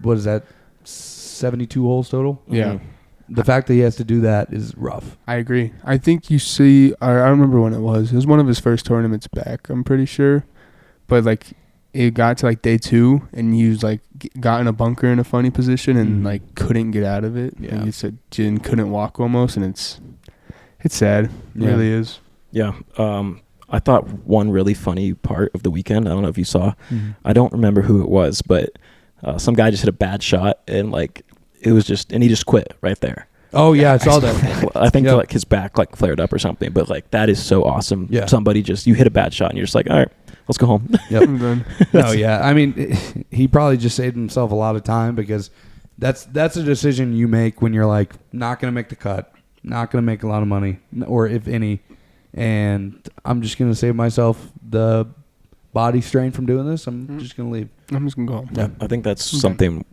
What is that? 72 holes total. Yeah. Mm-hmm. The fact that he has to do that is rough. I agree. I think you see, I remember when it was. It was one of his first tournaments back, I'm pretty sure. But, like, it got to, like, day 2, and he was, like, got in a bunker in a funny position and, like, couldn't get out of it. Yeah. And he said Jin couldn't walk almost, and it's sad. It really is. Yeah. I thought one really funny part of the weekend, I don't know if you saw, I don't remember who it was, but some guy just hit a bad shot, and, like, and he just quit right there. Oh yeah, I saw that. I think like his back like flared up or something, but like that is so awesome. Yeah. Somebody you hit a bad shot and you're just like, all right, let's go home. Yep. I'm done. No, yeah. He probably just saved himself a lot of time because that's a decision you make when you're like not going to make the cut, not going to make a lot of money, or if any, and I'm just going to save myself the body strain from doing this. I'm just going to leave. I'm just going to go home. Yeah, I think that's something.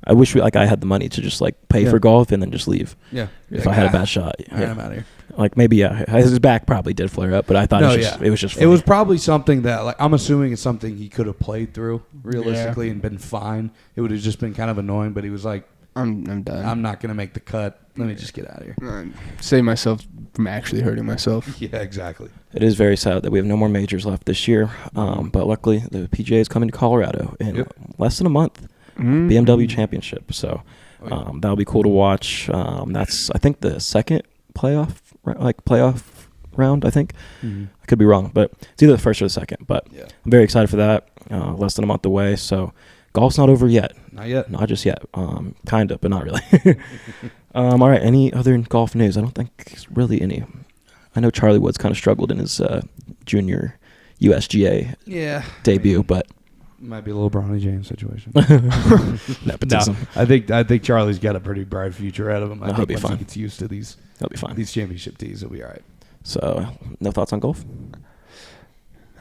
I wish I had the money to just like pay for golf and then just leave. Yeah. If I had a bad shot. I'm out of here. Like maybe his back probably did flare up, but I thought it was just funny. It was probably something that like I'm assuming it's something he could have played through realistically and been fine. It would have just been kind of annoying, but he was like, I'm done. I'm not gonna make the cut. Let me just get out of here. Save myself from actually hurting myself. Yeah, exactly. It is very sad that we have no more majors left this year. But luckily the PGA is coming to Colorado in less than a month. BMW Championship, so that'll be cool to watch. That's I think the second playoff round. I think I could be wrong, but it's either the first or the second. But I'm very excited for that. Less than a month away, so golf's not over yet. Not yet. Not just yet. Kind of, but not really. All right. Any other golf news? I don't think really any. I know Charlie Woods kind of struggled in his junior USGA debut, but. Might be a little Bronny James situation. Nepotism. I think Charlie's got a pretty bright future ahead of him. I He'll think be once fine. he gets used to these He'll be fine. championship tees, he'll be all right. So, no thoughts on golf?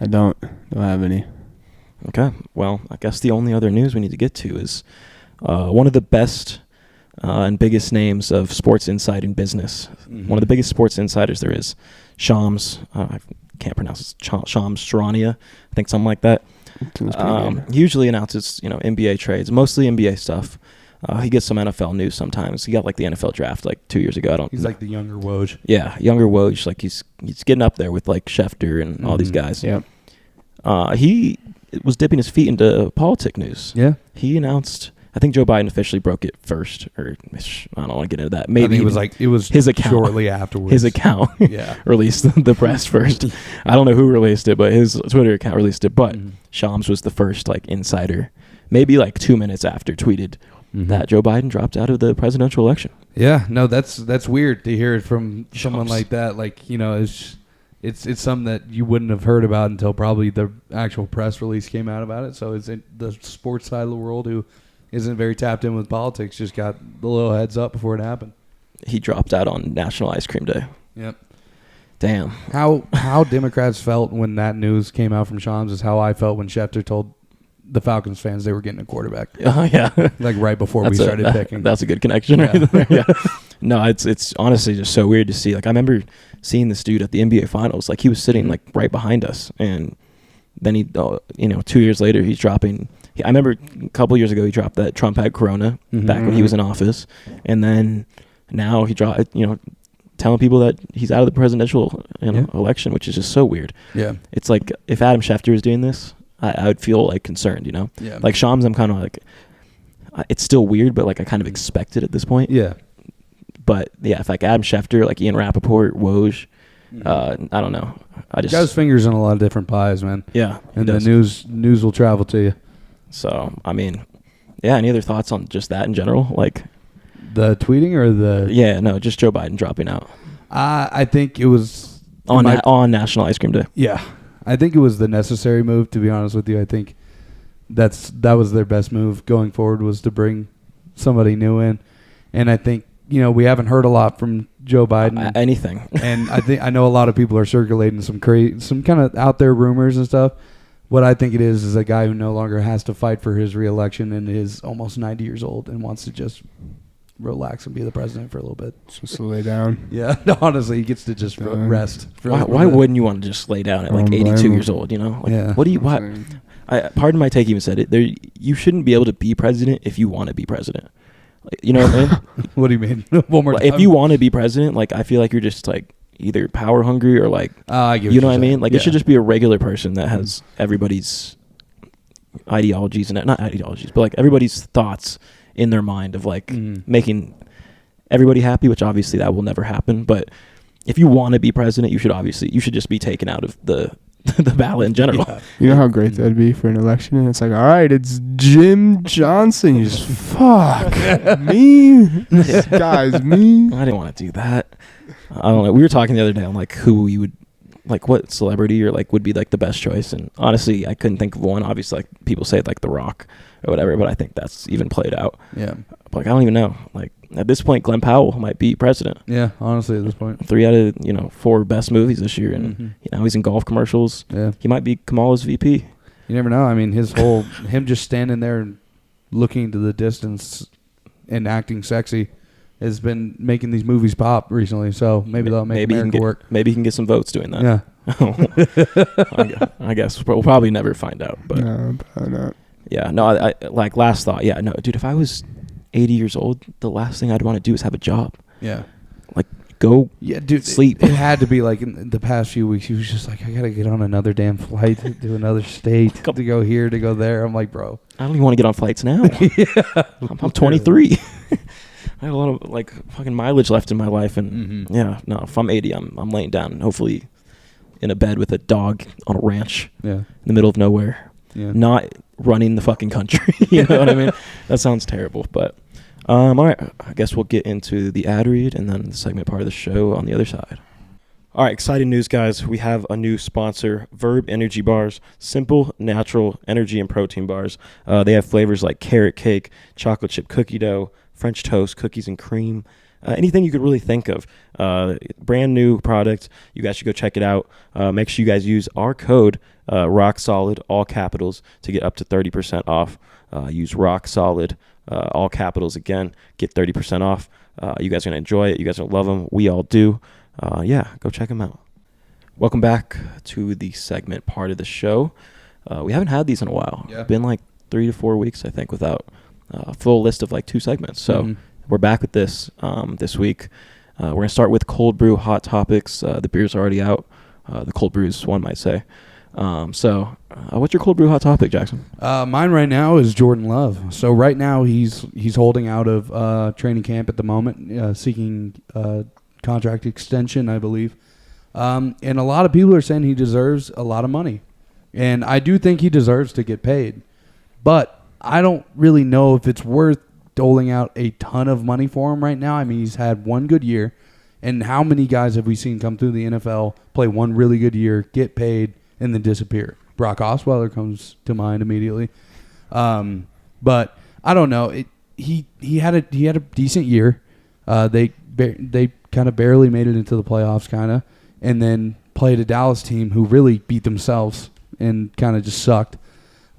I don't have any. Okay. Well, I guess the only other news we need to get to is one of the best and biggest names of sports insight in business. Mm-hmm. One of the biggest sports insiders there is, Shams. I can't pronounce it. Shams Charania, I think something like that. He usually announces, NBA trades, mostly NBA stuff. He gets some NFL news sometimes. He got like the NFL draft like 2 years ago. He's like the younger Woj. Yeah, younger Woj. Like he's getting up there with like Schefter and all these guys. Yeah. He was dipping his feet into politic news. Yeah. He announced, I think Joe Biden officially broke it first, or I don't want to get into that. I Maybe think it was his account shortly afterwards. His account Yeah. released the press first. I don't know who released it, but his Twitter account released it. But Shams was the first like insider, maybe like 2 minutes after, tweeted that Joe Biden dropped out of the presidential election. Yeah, no, that's weird to hear it from someone Shams. like that. Like, it's something that you wouldn't have heard about until probably the actual press release came out about it. So it's the sports side of the world who isn't very tapped in with politics just got the little heads up before it happened. He dropped out on National Ice Cream Day. Yep. Damn. How Democrats felt when that news came out from Shams is how I felt when Schefter told the Falcons fans they were getting a quarterback. Yeah. Like right before we started picking. That's a good connection right there. Yeah. No, it's honestly just so weird to see. Like I remember seeing this dude at the NBA Finals. Like he was sitting like right behind us, and then he, 2 years later, he's dropping. I remember a couple years ago he dropped that Trump had corona back when he was in office, and then now he dropped, telling people that he's out of the presidential election, which is just so weird. Yeah. It's like if Adam Schefter was doing this, I would feel like concerned, Yeah. Like Shams, I'm kind of like, it's still weird, but like I kind of expect it at this point. Yeah. But yeah, if like Adam Schefter, like Ian Rappaport, Woj, I don't know. I just Got his fingers in a lot of different pies, man. yeah, he And the does. news will travel to you. So I mean, yeah. Any other thoughts on just that in general? Like The tweeting or the yeah, no, just Joe Biden dropping out I think it was on National Ice Cream Day. Yeah. I think it was the necessary move, to be honest with you. I think that was their best move going forward, was to bring somebody new in. And I think, we haven't heard a lot from Joe Biden. Anything. And I know a lot of people are circulating some kind of out there rumors and stuff. What I think it is a guy who no longer has to fight for his reelection and is almost 90 years old and wants to just relax and be the president for a little bit. Just to lay down. Yeah, honestly, he gets to just rest. For a Why little bit. wouldn't you want to just lay down at like 82 years old? Like, Yeah. What do you? Why? Pardon my take. Even said it. You shouldn't be able to be president if you want to be president. Like, you know what I mean? What do you mean? One more time. If you want to be president, like I feel like you're just like either power hungry or like I get you what know what I you're mean? saying. Like it should just be a regular person that has everybody's ideologies and not ideologies, but like everybody's thoughts in their mind of like making everybody happy, which obviously that will never happen. But if you want to be president, you should just be taken out of the ballot in general. Yeah. You know how great that'd be for an election? And it's like, all right, it's Jim Johnson. You just, fuck, me? This guy's me? I didn't want to do that. I don't know. We were talking the other day on like who you would, like what celebrity or like would be like the best choice. And honestly, I couldn't think of one. Obviously, like people say like The Rock or whatever, but I think that's even played out. Yeah. But, like I don't even know. Like at this point, Glenn Powell might be president. Yeah, honestly, at this point. 3 out of 4 best movies this year, and he's in golf commercials. Yeah. He might be Kamala's VP. You never know. I mean, him just standing there and looking into the distance and acting sexy has been making these movies pop recently. So maybe they'll make America work. Maybe he can get some votes doing that. Yeah. I guess we'll probably never find out. But No, probably not. yeah, no. I like last thought. Yeah, no, dude. If I was 80 years old, the last thing I'd want to do is have a job. Yeah. Like go. Yeah, dude. Sleep. It had to be like in the past few weeks. He was just like, I gotta get on another damn flight to another state to go here, to go there. I'm like, bro, I don't even want to get on flights now. yeah, I'm 23. I have a lot of like fucking mileage left in my life, and yeah, no. If I'm 80, I'm laying down, hopefully in a bed with a dog on a ranch yeah, in the middle of nowhere, not running the fucking country. You know what I mean? That sounds terrible, but all right. I guess we'll get into the ad read and then the segment part of the show on the other side. All right, exciting news, guys. We have a new sponsor, Verb Energy Bars. Simple, natural energy and protein bars. They have flavors like carrot cake, chocolate chip cookie dough, French toast, cookies and cream, anything you could really think of. Brand new product. You guys should go check it out. Make sure you guys use our code, Rock Solid, all capitals, to get up to 30% off. Use Rock Solid, all capitals again. Get 30% off. You guys are going to enjoy it. You guys are going to love them. We all do. Go check them out. Welcome back to the segment part of the show. We haven't had these in a while. Yeah. Been like 3 to 4 weeks, I think, without a full list of like 2 segments. So we're back with this this week. We're going to start with cold brew hot topics. The beer's already out. The cold brews, one might say. What's your cold brew hot topic, Jackson? Mine right now is Jordan Love. So right now he's holding out of training camp at the moment, seeking contract extension, I believe. And a lot of people are saying he deserves a lot of money. And I do think he deserves to get paid. But I don't really know if it's worth doling out a ton of money for him right now. I mean, he's had one good year. And how many guys have we seen come through the NFL, play one really good year, get paid, and then disappear? Brock Osweiler comes to mind immediately. But I don't know. He had a decent year. They kind of barely made it into the playoffs, kind of, and then played a Dallas team who really beat themselves and kind of just sucked.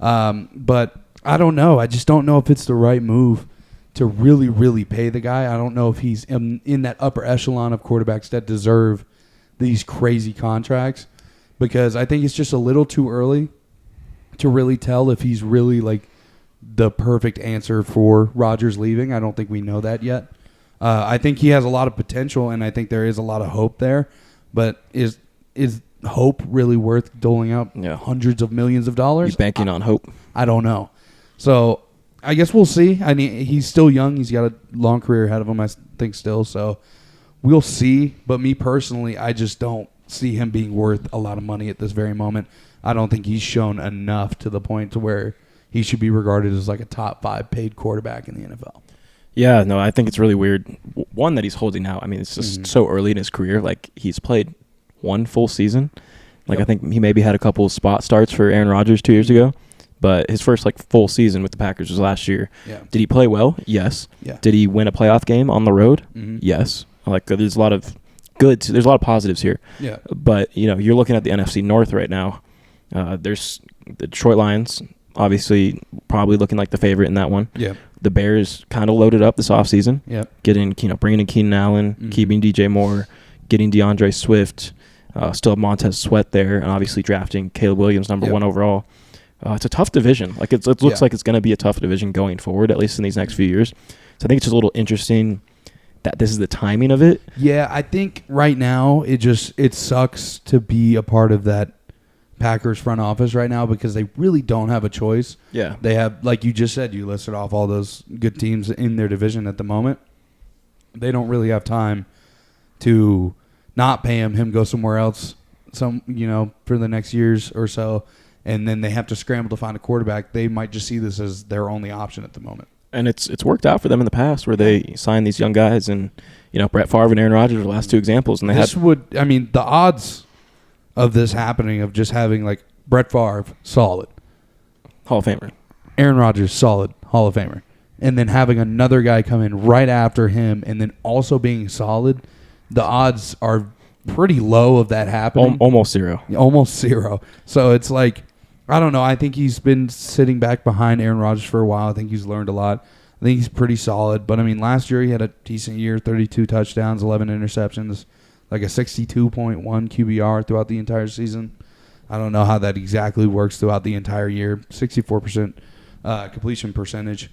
But I don't know. I just don't know if it's the right move to really, really pay the guy. I don't know if he's in that upper echelon of quarterbacks that deserve these crazy contracts, because I think it's just a little too early to really tell if he's really like the perfect answer for Rodgers leaving. I don't think we know that yet. I think he has a lot of potential, and I think there is a lot of hope there. But is hope really worth doling out hundreds of millions of dollars? You banking on hope? I don't know. So I guess we'll see. I mean, he's still young. He's got a long career ahead of him, I think, still. So we'll see. But me personally, I just don't see him being worth a lot of money at this very moment. I don't think he's shown enough to the point to where he should be regarded as like a top 5 paid quarterback in the NFL. Yeah, no, I think it's really weird. One, that he's holding out. I mean, it's just so early in his career. Like, he's played one full season. Like, I think he maybe had a couple of spot starts for Aaron Rodgers 2 years ago. But his first, like, full season with the Packers was last year. Yeah. Did he play well? Yes. Yeah. Did he win a playoff game on the road? Yes. Like, there's a lot of there's a lot of positives here. Yeah. But, you're looking at the NFC North right now. There's the Detroit Lions, obviously, probably looking like the favorite in that one. Yeah. The Bears kind of loaded up this offseason. Yeah. Bringing in Keenan Allen, keeping DJ Moore, getting DeAndre Swift, still have Montez Sweat there, and obviously drafting Caleb Williams, number 1 overall. It's a tough division. Like, it looks like it's going to be a tough division going forward, at least in these next few years. So I think it's just a little interesting that this is the timing of it. Yeah, I think right now it sucks to be a part of that Packers front office right now, because they really don't have a choice. Yeah. They have, like you just said, you listed off all those good teams in their division at the moment. They don't really have time to not pay him go somewhere else for the next years or so, and then they have to scramble to find a quarterback. They might just see this as their only option at the moment. And it's worked out for them in the past, where they signed these young guys, and Brett Favre and Aaron Rodgers are the last 2 examples, and the odds of this happening, of just having like Brett Favre, solid Hall of Famer, Aaron Rodgers, solid Hall of Famer, and then having another guy come in right after him and then also being solid, the odds are pretty low of that happening. Almost zero. Almost zero. So it's like, I don't know. I think he's been sitting back behind Aaron Rodgers for a while. I think he's learned a lot. I think he's pretty solid. But, I mean, last year he had a decent year, 32 touchdowns, 11 interceptions, like a 62.1 QBR throughout the entire season. I don't know how that exactly works throughout the entire year. 64% completion percentage.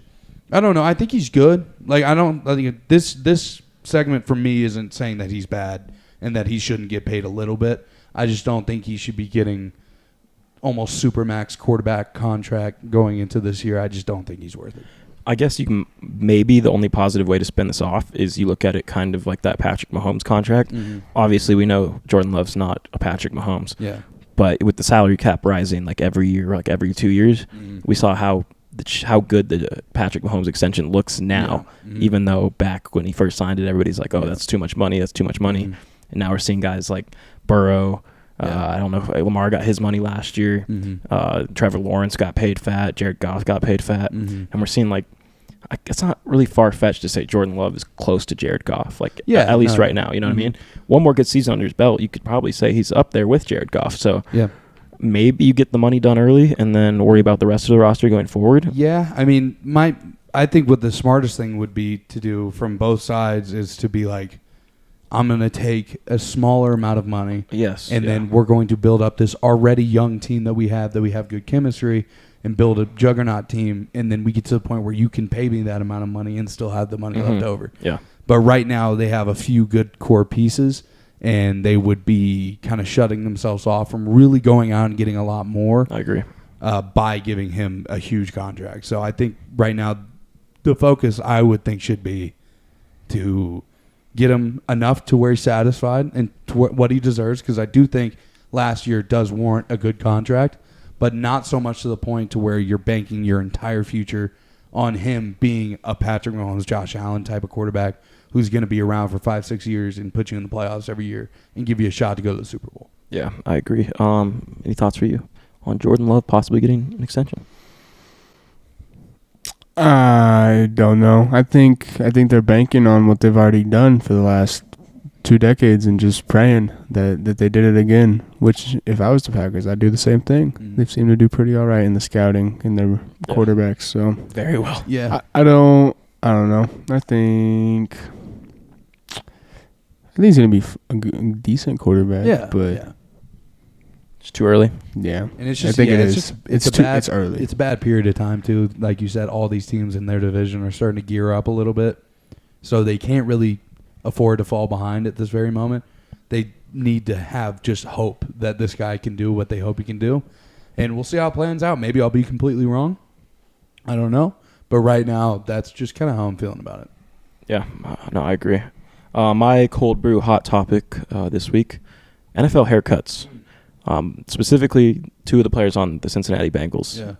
I don't know. I think he's good. Like, I think this segment for me isn't saying that he's bad and that he shouldn't get paid a little bit. I just don't think he should be getting almost supermax quarterback contract going into this year. I just don't think he's worth it. I guess you can, maybe the only positive way to spin this off is you look at it kind of like that Patrick Mahomes contract. Obviously, we know Jordan Love's not a Patrick Mahomes. Yeah. But with the salary cap rising like every year, like every 2 years, we saw how good the Patrick Mahomes extension looks now, even though back when he first signed it, everybody's like, oh, that's too much money. That's too much money. And now we're seeing guys like Burrow. Yeah. I don't know if Lamar got his money last year. Trevor Lawrence got paid fat. Jared Goff got paid fat. And we're seeing, like, it's not really far-fetched to say Jordan Love is close to Jared Goff, like, at least right now. You know what I mean? One more good season under his belt, you could probably say he's up there with Jared Goff. So maybe you get the money done early and then worry about the rest of the roster going forward. Yeah, I mean, I think what the smartest thing would be to do from both sides is to be like, I'm going to take a smaller amount of money. Yes. And then we're going to build up this already young team that we have good chemistry, and build a juggernaut team. And then we get to the point where you can pay me that amount of money and still have the money left over. Yeah. But right now they have a few good core pieces, and they would be kind of shutting themselves off from really going out and getting a lot more. I agree. By giving him a huge contract. So I think right now the focus, I would think, should be to get him enough to where he's satisfied and to what he deserves, because I do think last year does warrant a good contract, but not so much to the point to where you're banking your entire future on him being a Patrick Mahomes, Josh Allen type of quarterback who's going to be around for 5-6 years and put you in the playoffs every year and give you a shot to go to the Super Bowl. Yeah, I agree. Any thoughts for you on Jordan Love possibly getting an extension? I don't know. I think they're banking on what they've already done for the last 2 decades and just praying that they did it again, which if I was the Packers, I'd do the same thing. They seem to do pretty all right in the scouting and their quarterbacks. So very well. Yeah. I don't know. I think he's going to be a decent quarterback, but it's too early. Yeah. And it's just, I think it it's is. just, It's early. It's a bad period of time too. Like you said, all these teams in their division are starting to gear up a little bit, so they can't really afford to fall behind at this very moment. They need to have just hope that this guy can do what they hope he can do, and we'll see how it plans out. Maybe I'll be completely wrong. I don't know, but right now that's just kind of how I'm feeling about it. Yeah, no, I agree. My cold brew hot topic this week: NFL haircuts. Specifically, 2 of the players on the Cincinnati Bengals. Yeah.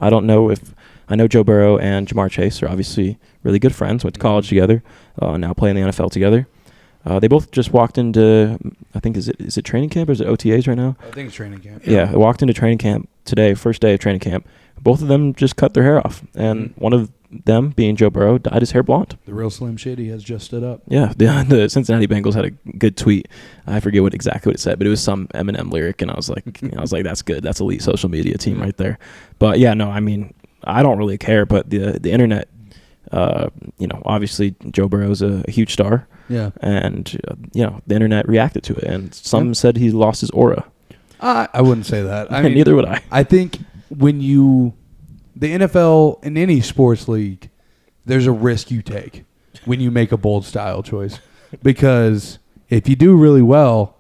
I know Joe Burrow and Jamar Chase are obviously really good friends, went to college together, now play in the NFL together. They both just walked into, I think, is it training camp or is it OTAs right now? I think it's training camp. Yeah, they walked into training camp today, first day of training camp. Both of them just cut their hair off, and one of them, being Joe Burrow, dyed his hair blonde. The real Slim Shady has just stood up. Yeah, the Cincinnati Bengals had a good tweet. I forget exactly what it said, but it was some Eminem lyric, and I was like, that's good. That's elite social media team right there. But yeah, no, I mean, I don't really care, but the internet, obviously Joe Burrow's a huge star. Yeah, and the internet reacted to it, and some said he lost his aura. I wouldn't say that. I mean, neither would I. I think the NFL in any sports league, there's a risk you take when you make a bold style choice, because if you do really well,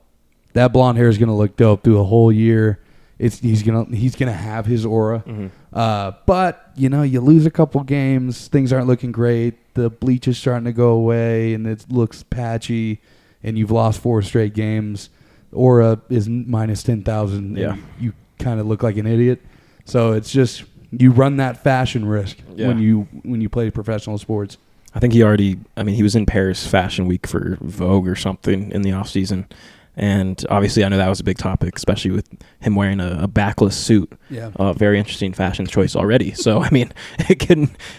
that blonde hair is going to look dope through a whole year. He's gonna have his aura, but you lose a couple games, things aren't looking great. The bleach is starting to go away, and it looks patchy, and you've lost 4 straight games. Aura is minus 10,000. Yeah, you kind of look like an idiot. So it's just you run that fashion risk when you play professional sports. I think he was in Paris Fashion Week for Vogue or something in the off season. And obviously, I know that was a big topic, especially with him wearing a backless suit. Yeah, very interesting fashion choice already. So I mean,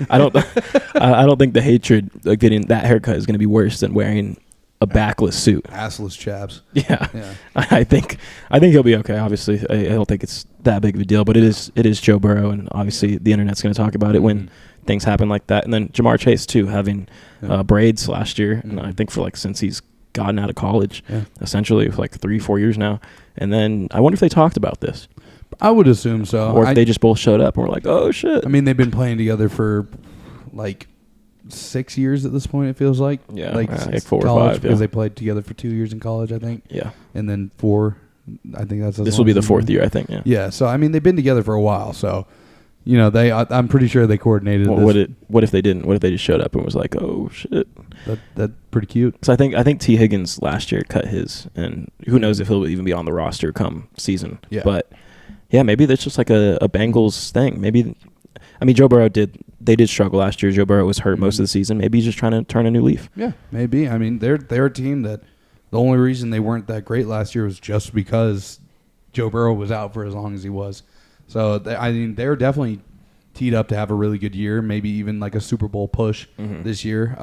I don't think the hatred of getting that haircut is going to be worse than wearing a backless suit. Assless chaps. Yeah. I think he'll be okay. Obviously, I don't think it's that big of a deal, but it is Joe Burrow, and obviously the internet's going to talk about it when things happen like that. And then Jamar Chase too, having braids last year, and I think since he's gotten out of college, essentially for 3-4 years now. And then I wonder if they talked about this. I would assume so. Or if they just both showed up and were like, oh shit. I mean, they've been playing together for 6 years at this point, it feels like. Yeah, like 4 college, or 5. because they played together for 2 years in college, I think. Yeah. And then 4, I think that's this will be the 4th year, I think. Yeah. Yeah. So I mean, they've been together for a while. So, I'm pretty sure they coordinated. Well, what if they didn't? What if they just showed up and was like, oh shit? That's pretty cute. So I think T. Higgins last year cut his, and who knows if he'll even be on the roster come season. Yeah. But yeah, maybe that's just like a Bengals thing. Maybe, I mean, Joe Burrow did struggle last year. Joe Burrow was hurt most of the season. Maybe he's just trying to turn a new leaf. Yeah, maybe. I mean, they're a team that The only reason they weren't that great last year was just because Joe Burrow was out for as long as he was. So, I mean, they're definitely teed up to have a really good year, maybe even like a Super Bowl push this year.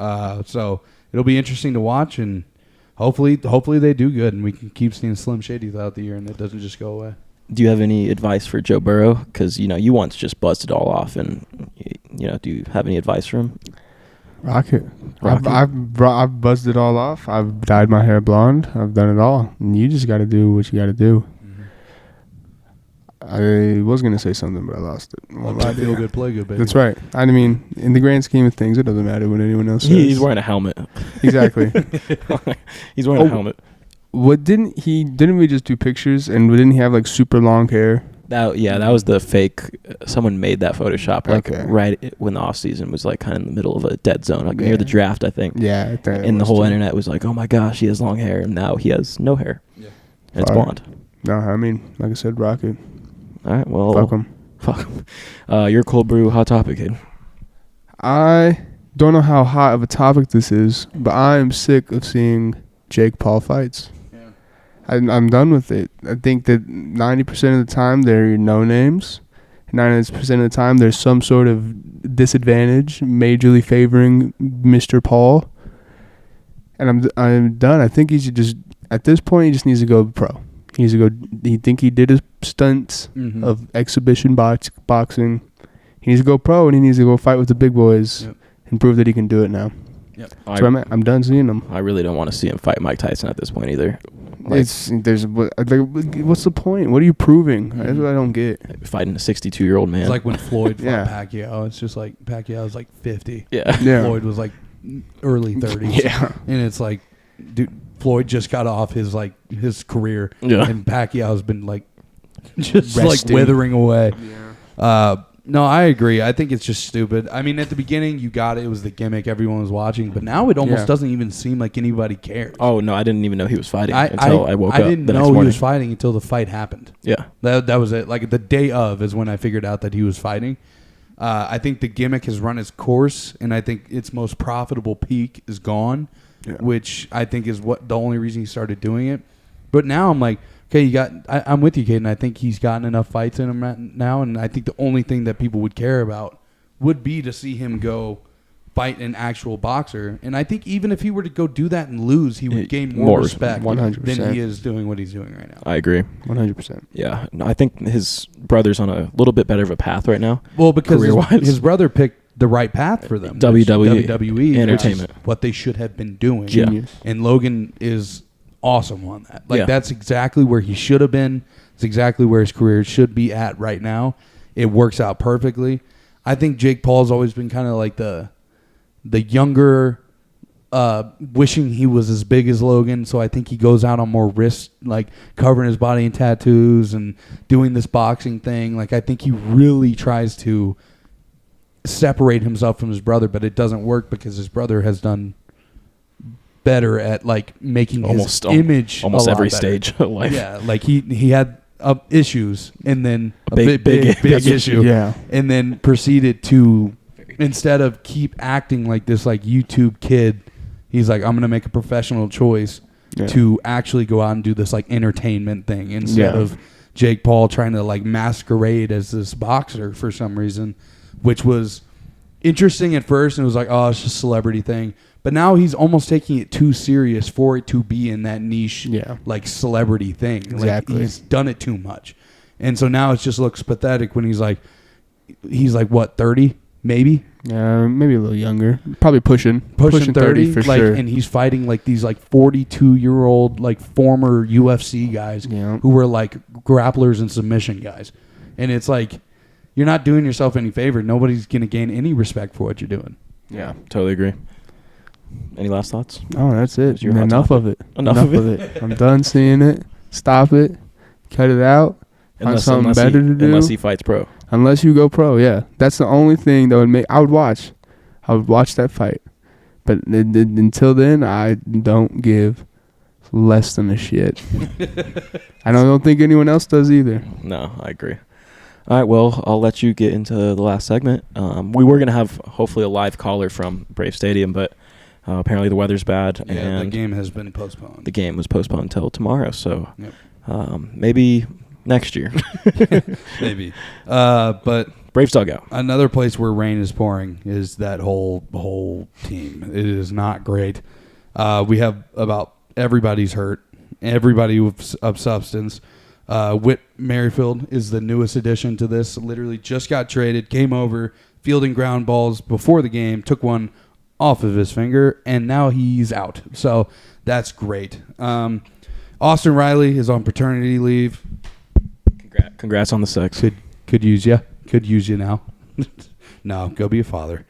So it'll be interesting to watch, and hopefully they do good, and we can keep seeing Slim Shady throughout the year, and it doesn't just go away. Do you have any advice for Joe Burrow? Because, you once just buzzed it all off, and, do you have any advice for him? Rocket. I've buzzed it all off. I've dyed my hair blonde. I've done it all. And you just got to do what you got to do. I was going to say something, but I lost it. Feel good, play good, baby. That's right. I mean, in the grand scheme of things, it doesn't matter what anyone else says. He's wearing a helmet. Exactly. He's wearing a helmet. What didn't we just do pictures, and didn't he have like super long hair? That was the fake. Someone made that Photoshop right when the off season was like kind of in the middle of a dead zone, like near the draft, I think. Yeah, and the whole internet was like, "Oh my gosh, he has long hair," and now he has no hair. Yeah, and it's blonde. No, I mean, like I said, Rocket. All right, well, fuck him. Your cold brew hot topic, kid. I don't know how hot of a topic this is, but I am sick of seeing Jake Paul fights. I'm done with it. I think that 90% of the time they're no names. 90% of the time there's some sort of disadvantage majorly favoring Mr. Paul. And I'm done. I think he should just, at this point, he just needs to go pro. He needs to go, he did his stunts of exhibition boxing. He needs to go pro, and he needs to go fight with the big boys and prove that he can do it now. Yep. So I'm done seeing him. I really don't want to see him fight Mike Tyson at this point either. What's the point? What are you proving? That's what I don't get. Fighting a 62-year-old man. It's like when Floyd fought Pacquiao. It's just like Pacquiao was like 50. Yeah. Floyd was like early 30s. Yeah. And it's like, dude, Floyd just got off his career. Yeah. And Pacquiao's been like just resting. like withering away. Yeah. No, I agree. I think it's just stupid. I mean, at the beginning, you got it. It was the gimmick. Everyone was watching. But now it almost doesn't even seem like anybody cares. Oh, no, I didn't even know he was fighting until I woke up. I didn't know he was fighting until the fight happened. Yeah. That was it. Like, the day of is when I figured out that he was fighting. I think the gimmick has run its course, and I think its most profitable peak is gone, which I think is the only reason he started doing it. But now I'm like, okay, I'm with you, Caden. I think he's gotten enough fights in him right now, and I think the only thing that people would care about would be to see him go fight an actual boxer. And I think even if he were to go do that and lose, he would gain more respect 100%. than he is doing what he's doing right now. I agree. 100%. Yeah. No, I think his brother's on a little bit better of a path right now. Well, because his brother picked the right path for them. WWE Entertainment. What they should have been doing. Yeah. And Logan is awesome on that. That's exactly where he should have been. It's exactly where his career should be at right now. It works out perfectly. I think Jake Paul's always been kind of like the younger, wishing he was as big as Logan. So I think he goes out on more risk, like covering his body in tattoos and doing this boxing thing. Like, I think he really tries to separate himself from his brother, but it doesn't work because his brother has done better at like making his image almost every better. stage of life. Yeah, like he had issues, and then a big issue, and then proceeded to, instead of keep acting like this like YouTube kid, he's like, I'm gonna make a professional choice to actually go out and do this like entertainment thing instead of Jake Paul trying to like masquerade as this boxer for some reason, which was interesting at first, and it was like, oh, it's just a celebrity thing. But now he's almost taking it too serious for it to be in that niche, like celebrity thing. Exactly. Like, he's done it too much, and so now it just looks pathetic when he's like what, 30 maybe? Yeah, maybe a little younger. Probably pushing 30 for like, sure. And he's fighting like these like 42-year-old like former UFC guys who were like grapplers and submission guys, and it's like, you're not doing yourself any favor. Nobody's gonna gain any respect for what you're doing. Yeah, totally agree. Any last thoughts? Oh, that's it. Your hot Enough topic? of it. Enough of it. I'm done seeing it. Stop it. Cut it out. Find something better to do. Unless he fights pro. Unless you go pro, yeah. That's the only thing that would make... I would watch that fight. But until then, I don't give less than a shit. I don't think anyone else does either. No, I agree. All right, well, I'll let you get into the last segment. We were going to have, hopefully, a live caller from Brave Stadium, but Apparently the weather's bad, Yeah, and the game has been postponed. the game was postponed until tomorrow. So Yep. maybe next year. Maybe. But Braves Dugout. another place where rain is pouring is that whole team. It is not great. We have about everybody's hurt. Everybody of substance. Whit Merrifield is the newest addition to this. Literally just got traded, came over, fielding ground balls before the game, took one off of his finger, and now he's out. So that's great. Austin Riley is on paternity leave. Congrats on the sex. Could use you. Could use you now. No, go be a father.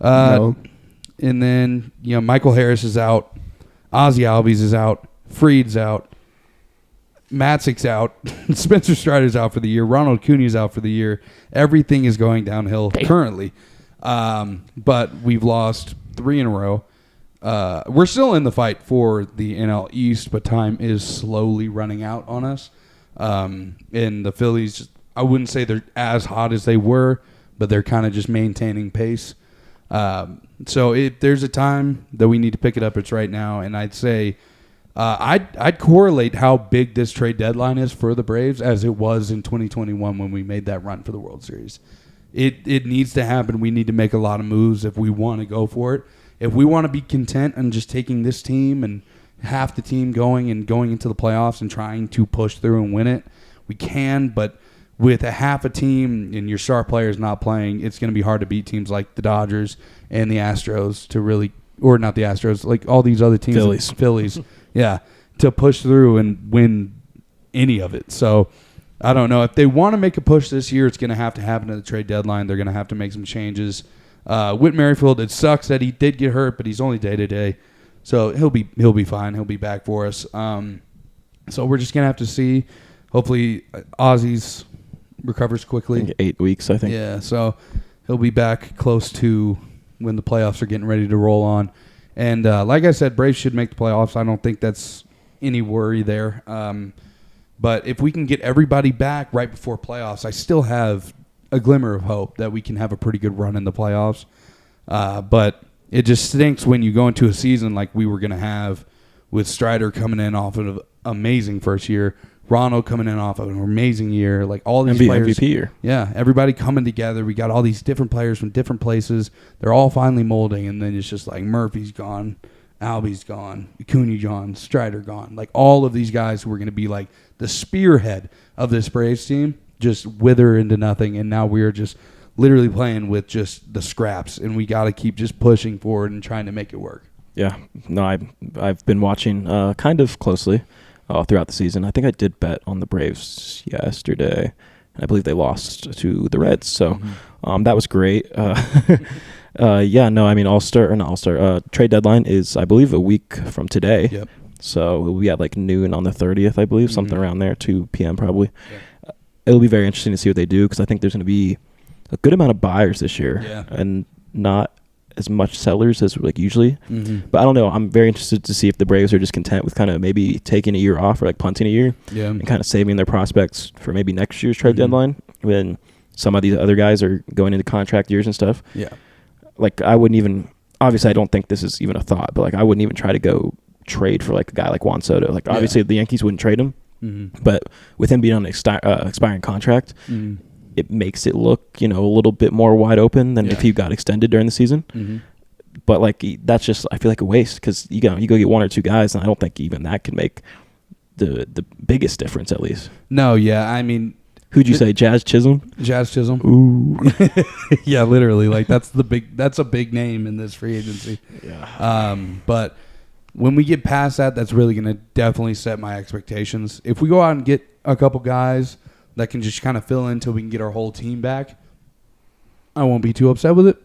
No. And then, Michael Harris is out. Ozzy Albies is out. Freed's out. Matzik's out. Spencer Strider's out for the year. Ronald Acuña's out for the year. Everything is going downhill currently. But we've lost 3 in a row. We're still in the fight for the NL East, but time is slowly running out on us. And the Phillies, I wouldn't say they're as hot as they were, but they're kind of just maintaining pace. So if there's a time that we need to pick it up, it's right now. And I'd say I'd correlate how big this trade deadline is for the Braves as it was in 2021 when we made that run for the World Series. It needs to happen. We need to make a lot of moves if we want to go for it. If we want to be content on just taking this team and half the team going into the playoffs and trying to push through and win it, we can. But with a half a team and your star players not playing, it's going to be hard to beat teams like the Dodgers and the Astros to really, or not the Astros, like all these other teams. Phillies. Yeah, to push through and win any of it. So I don't know. If they want to make a push this year, it's going to happen at the trade deadline. They're going to have to make some changes. Whit Merrifield, it sucks that he did get hurt, but he's only day-to-day. So he'll be fine. He'll be back for us. So we're just going to have to see. Hopefully Ozzy's recovers quickly. 8 weeks, I think. Yeah, so he'll be back close to when the playoffs are getting ready to roll on. And like I said, Braves should make the playoffs. I don't think that's any worry there. But if we can get everybody back right before playoffs, I still have a glimmer of hope that we can have a pretty good run in the playoffs. But it just stinks when you go into a season like we were going to have with Strider coming in off of an amazing first year, Ronald coming in off of an amazing year, like all these players. MVP year. Yeah, everybody coming together. We got all these different players from different places. They're all finally molding, and then it's just like Murphy's gone, Albie's gone, Acuña gone, Strider gone. Like all of these guys who were going to be like the spearhead of this Braves team just wither into nothing, and now we're just literally playing with just the scraps, and we got to keep just pushing forward and trying to make it work. Yeah, no, I've been watching kind of closely throughout the season. I think I did bet on the Braves yesterday, and I believe they lost to the Reds. So that was great. Yeah, no, I mean trade deadline is, I believe, a week from today. Yep. So we'll be at like noon on the 30th, I believe, something around there, 2 p.m. probably. Yeah. It'll be very interesting to see what they do because I think there's going to be a good amount of buyers this year and not as much sellers as like usually. But I don't know. I'm very interested to see if the Braves are just content with kind of maybe taking a year off or like punting a year and kind of saving their prospects for maybe next year's trade deadline when some of these other guys are going into contract years and stuff. Yeah. Like I wouldn't even, obviously I don't think this is even a thought, but like I wouldn't even try to go trade for like a guy like Juan Soto. Like obviously the Yankees wouldn't trade him, but with him being on an expiring contract, it makes it look, a little bit more wide open than if he got extended during the season. But like that's just, I feel like a waste because you go get one or two guys, and I don't think even that can make the biggest difference at least. No, yeah, I mean, who'd you say, Jazz Chisholm? Jazz Chisholm. Ooh, yeah, literally, like that's a big name in this free agency. Yeah. But when we get past that, that's really going to definitely set my expectations. If we go out and get a couple guys that can just kind of fill in until we can get our whole team back, I won't be too upset with it.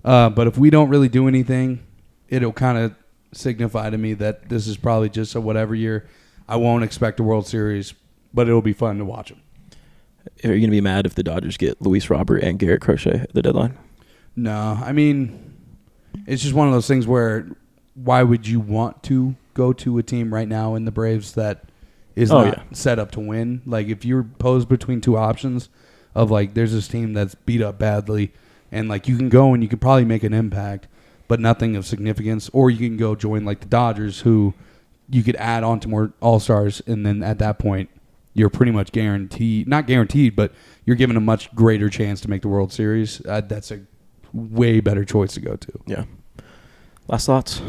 But if we don't really do anything, it'll kind of signify to me that this is probably just a whatever year. I won't expect a World Series, but it'll be fun to watch them. Are you going to be mad if the Dodgers get Luis Robert and Garrett Crochet at the deadline? No. I mean, it's just one of those things where why would you want to go to a team right now in the Braves that is not set up to win? Like, if you're posed between two options of, like, there's this team that's beat up badly, and, like, you can go and you could probably make an impact, but nothing of significance. Or you can go join like the Dodgers, who you could add on to more All-Stars, and then at that point, you're pretty much guaranteed, not guaranteed, but you're given a much greater chance to make the World Series. That's a way better choice to go to. Yeah. Last thoughts?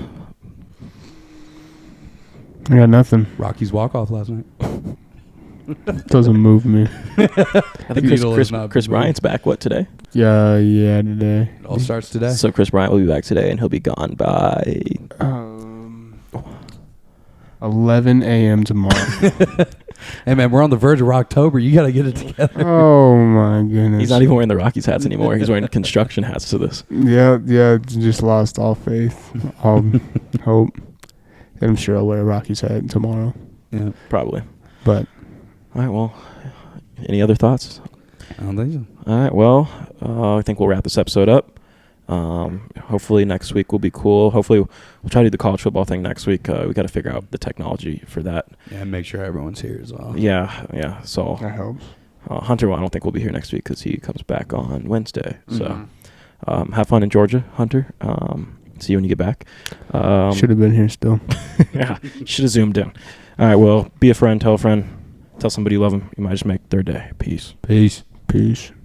I got nothing. Rockies walk-off last night. Doesn't move me. I think Beetle is not Chris moving. Bryant's back, what, today? Yeah, today. It all starts today. So Chris Bryant will be back today, and he'll be gone by 11 a.m. tomorrow. Hey, man, we're on the verge of October. You got to get it together. Oh, my goodness. He's not even wearing the Rockies hats anymore. He's wearing construction hats to this. Yeah, just lost all faith, all hope. I'm sure I'll wear a Rockies hat tomorrow. Yeah, Probably. But All right, well, any other thoughts? I don't think so. All right, well, I think we'll wrap this episode up. Hopefully next week will be cool. Hopefully we'll try to do the college football thing next week. We got to figure out the technology for that. Yeah, and make sure everyone's here as well. Yeah. So that helps. Hunter, I don't think will be here next week because he comes back on Wednesday. So have fun in Georgia, Hunter. See you when you get back. Should have been here still. Yeah, should have zoomed in. All right, well, be a friend, tell a friend, tell somebody you love them. You might just make their day. Peace. Peace. Peace.